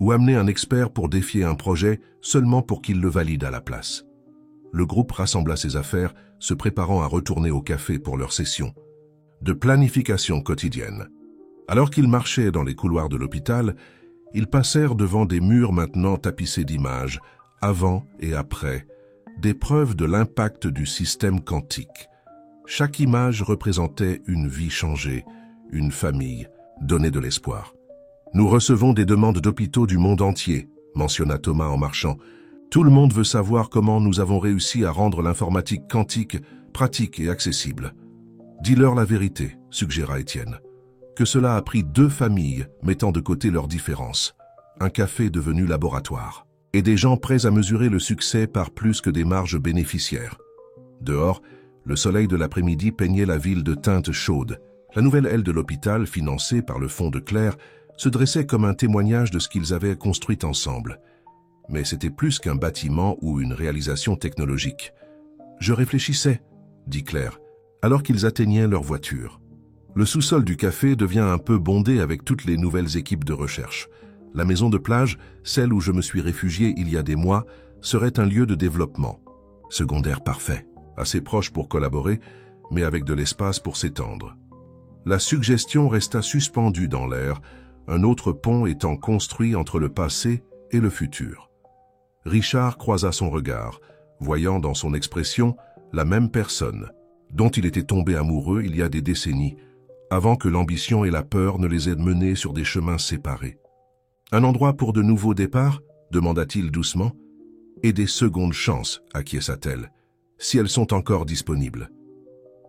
Ou amener un expert pour défier un projet seulement pour qu'il le valide à la place. Le groupe rassembla ses affaires, se préparant à retourner au café pour leur session de planification quotidienne. Alors qu'ils marchaient dans les couloirs de l'hôpital, ils passèrent devant des murs maintenant tapissés d'images, avant et après, des preuves de l'impact du système quantique. Chaque image représentait une vie changée, une famille, donnée de l'espoir. « Nous recevons des demandes d'hôpitaux du monde entier », mentionna Thomas en marchant. « Tout le monde veut savoir comment nous avons réussi à rendre l'informatique quantique pratique et accessible. » « Dis-leur la vérité », suggéra Étienne. Que cela a pris 2 familles mettant de côté leurs différences, un café devenu laboratoire, et des gens prêts à mesurer le succès par plus que des marges bénéficiaires. Dehors, le soleil de l'après-midi peignait la ville de teintes chaudes. La nouvelle aile de l'hôpital, financée par le Fonds de Claire, se dressait comme un témoignage de ce qu'ils avaient construit ensemble. Mais c'était plus qu'un bâtiment ou une réalisation technologique. « Je réfléchissais », dit Claire, alors qu'ils atteignaient leur voiture. Le sous-sol du café devient un peu bondé avec toutes les nouvelles équipes de recherche. La maison de plage, celle où je me suis réfugié il y a des mois, serait un lieu de développement. Secondaire parfait, assez proche pour collaborer, mais avec de l'espace pour s'étendre. La suggestion resta suspendue dans l'air, un autre pont étant construit entre le passé et le futur. Richard croisa son regard, voyant dans son expression la même personne, dont il était tombé amoureux il y a des décennies, avant que l'ambition et la peur ne les aient menés sur des chemins séparés. « Un endroit pour de nouveaux départs ?» demanda-t-il doucement. « Et des secondes chances, acquiesça-t-elle, si elles sont encore disponibles. »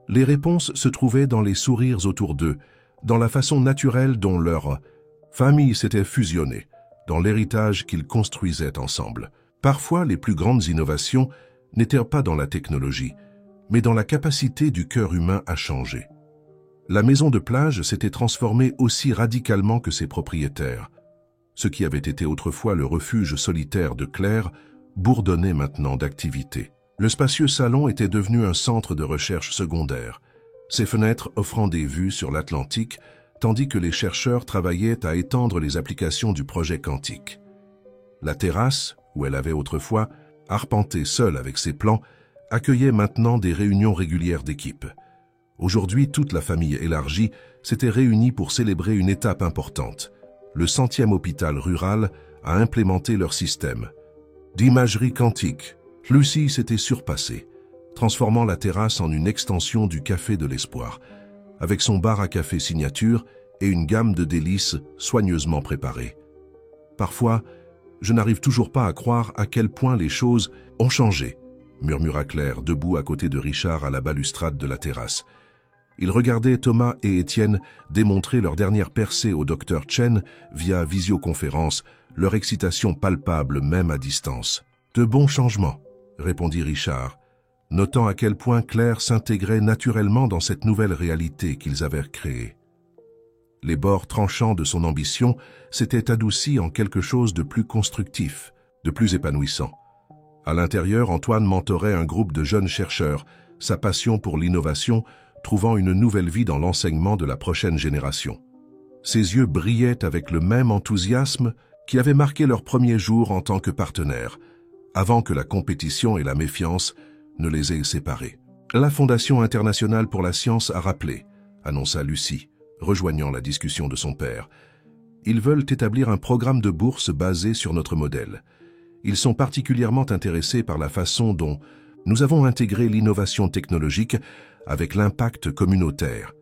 Les réponses se trouvaient dans les sourires autour d'eux, dans la façon naturelle dont leur famille s'était fusionnée, dans l'héritage qu'ils construisaient ensemble. Parfois, les plus grandes innovations n'étaient pas dans la technologie, mais dans la capacité du cœur humain à changer. La maison de plage s'était transformée aussi radicalement que ses propriétaires. Ce qui avait été autrefois le refuge solitaire de Claire bourdonnait maintenant d'activité. Le spacieux salon était devenu un centre de recherche secondaire, ses fenêtres offrant des vues sur l'Atlantique, tandis que les chercheurs travaillaient à étendre les applications du projet quantique. La terrasse, où elle avait autrefois arpenté seule avec ses plans, accueillait maintenant des réunions régulières d'équipe. Aujourd'hui, toute la famille élargie s'était réunie pour célébrer une étape importante. Le 100e hôpital rural a implémenté leur système d'imagerie quantique. Lucie s'était surpassée, transformant la terrasse en une extension du Café de l'Espoir, avec son bar à café signature et une gamme de délices soigneusement préparées. Parfois, je n'arrive toujours pas à croire à quel point les choses ont changé, murmura Claire, debout à côté de Richard à la balustrade de la terrasse. Il regardait Thomas et Étienne démontrer leur dernière percée au docteur Chen via visioconférence, leur excitation palpable même à distance. « De bons changements », répondit Richard, notant à quel point Claire s'intégrait naturellement dans cette nouvelle réalité qu'ils avaient créée. Les bords tranchants de son ambition s'étaient adoucis en quelque chose de plus constructif, de plus épanouissant. À l'intérieur, Antoine mentorait un groupe de jeunes chercheurs, sa passion pour l'innovation trouvant une nouvelle vie dans l'enseignement de la prochaine génération. Ses yeux brillaient avec le même enthousiasme qui avait marqué leurs premiers jours en tant que partenaires, avant que la compétition et la méfiance ne les aient séparés. La Fondation internationale pour la science a rappelé, annonça Lucie, rejoignant la discussion de son père. Ils veulent établir un programme de bourse basé sur notre modèle. Ils sont particulièrement intéressés par la façon dont nous avons intégré l'innovation technologique avec l'impact communautaire.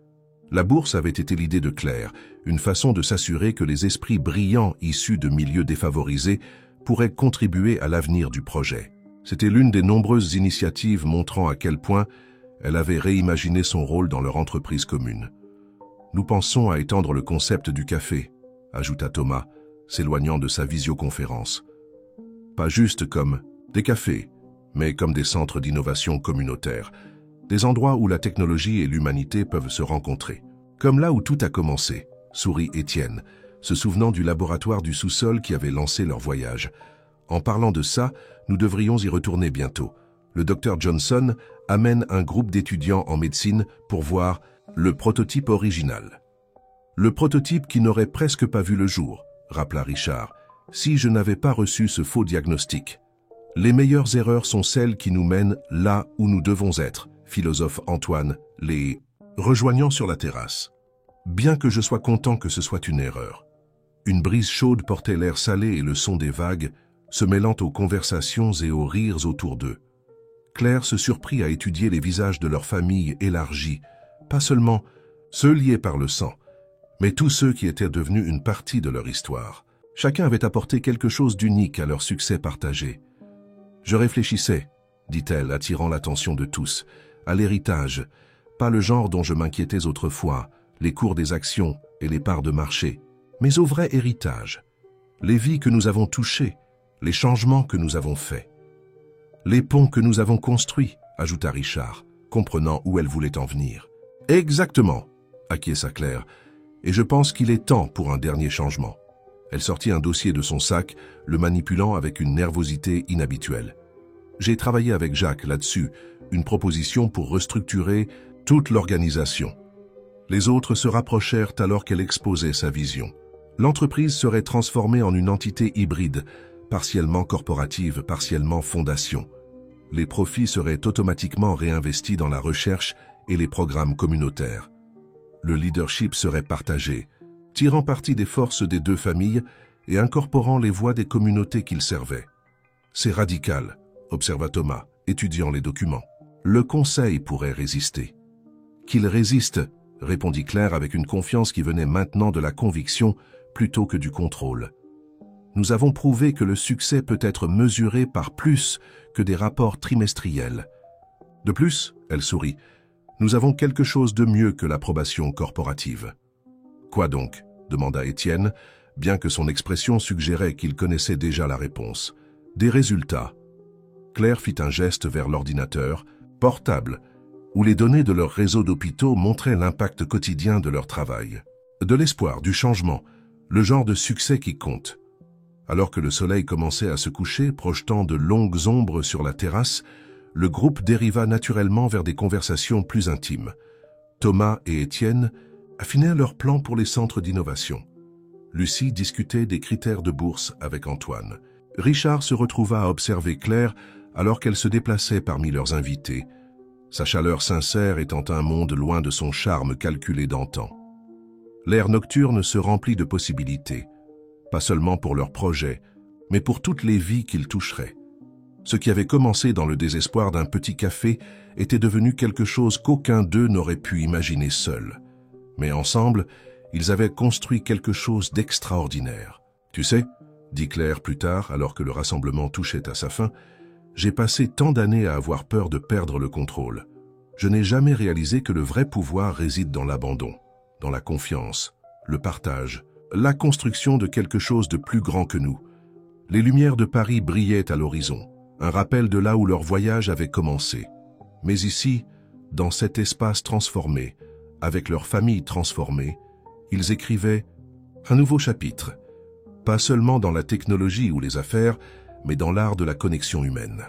La bourse avait été l'idée de Claire, une façon de s'assurer que les esprits brillants issus de milieux défavorisés pourraient contribuer à l'avenir du projet. C'était l'une des nombreuses initiatives montrant à quel point elle avait réimaginé son rôle dans leur entreprise commune. Nous pensons à étendre le concept du café, ajouta Thomas, s'éloignant de sa visioconférence. Pas juste comme des cafés, mais comme des centres d'innovation communautaire, des endroits où la technologie et l'humanité peuvent se rencontrer. Comme là où tout a commencé, sourit Étienne, se souvenant du laboratoire du sous-sol qui avait lancé leur voyage. En parlant de ça, nous devrions y retourner bientôt. Le docteur Johnson amène un groupe d'étudiants en médecine pour voir le prototype original. Le prototype qui n'aurait presque pas vu le jour, rappela Richard, si je n'avais pas reçu ce faux diagnostic. Les meilleures erreurs sont celles qui nous mènent là où nous devons être, philosophe Antoine, les rejoignant sur la terrasse. Bien que je sois content que ce soit une erreur. Une brise chaude portait l'air salé et le son des vagues, se mêlant aux conversations et aux rires autour d'eux. Claire se surprit à étudier les visages de leur famille élargie, pas seulement ceux liés par le sang, mais tous ceux qui étaient devenus une partie de leur histoire. Chacun avait apporté quelque chose d'unique à leur succès partagé. Je réfléchissais, dit-elle, attirant l'attention de tous, à l'héritage, pas le genre dont je m'inquiétais autrefois, les cours des actions et les parts de marché, mais au vrai héritage, les vies que nous avons touchées, les changements que nous avons faits. Les ponts que nous avons construits, ajouta Richard, comprenant où elle voulait en venir. Exactement, acquiesça Claire, et je pense qu'il est temps pour un dernier changement. Elle sortit un dossier de son sac, le manipulant avec une nervosité inhabituelle. J'ai travaillé avec Jacques là-dessus, une proposition pour restructurer toute l'organisation. Les autres se rapprochèrent alors qu'elle exposait sa vision. L'entreprise serait transformée en une entité hybride, partiellement corporative, partiellement fondation. Les profits seraient automatiquement réinvestis dans la recherche et les programmes communautaires. Le leadership serait partagé, tirant parti des forces des deux familles et incorporant les voix des communautés qu'ils servaient. C'est radical, observa Thomas, étudiant les documents. Le Conseil pourrait résister. Qu'il résiste, répondit Claire avec une confiance qui venait maintenant de la conviction plutôt que du contrôle. Nous avons prouvé que le succès peut être mesuré par plus que des rapports trimestriels. De plus, elle sourit, nous avons quelque chose de mieux que l'approbation corporative. Quoi donc? Demanda Étienne, bien que son expression suggérait qu'il connaissait déjà la réponse. Des résultats. Claire fit un geste vers l'ordinateur, portable, où les données de leur réseau d'hôpitaux montraient l'impact quotidien de leur travail. De l'espoir, du changement, le genre de succès qui compte. Alors que le soleil commençait à se coucher, projetant de longues ombres sur la terrasse, le groupe dériva naturellement vers des conversations plus intimes. Thomas et Étienne affinaient leurs plans pour les centres d'innovation. Lucie discutait des critères de bourse avec Antoine. Richard se retrouva à observer Claire alors qu'elle se déplaçait parmi leurs invités, sa chaleur sincère étant un monde loin de son charme calculé d'antan. L'air nocturne se remplit de possibilités, pas seulement pour leurs projets, mais pour toutes les vies qu'ils toucheraient. Ce qui avait commencé dans le désespoir d'un petit café était devenu quelque chose qu'aucun d'eux n'aurait pu imaginer seul. Mais ensemble, ils avaient construit quelque chose d'extraordinaire. « Tu sais, » dit Claire plus tard, alors que le rassemblement touchait à sa fin, « j'ai passé tant d'années à avoir peur de perdre le contrôle. Je n'ai jamais réalisé que le vrai pouvoir réside dans l'abandon, dans la confiance, le partage, la construction de quelque chose de plus grand que nous. » Les lumières de Paris brillaient à l'horizon, un rappel de là où leur voyage avait commencé. Mais ici, dans cet espace transformé, avec leur famille transformée, ils écrivaient un nouveau chapitre, pas seulement dans la technologie ou les affaires, mais dans l'art de la connexion humaine.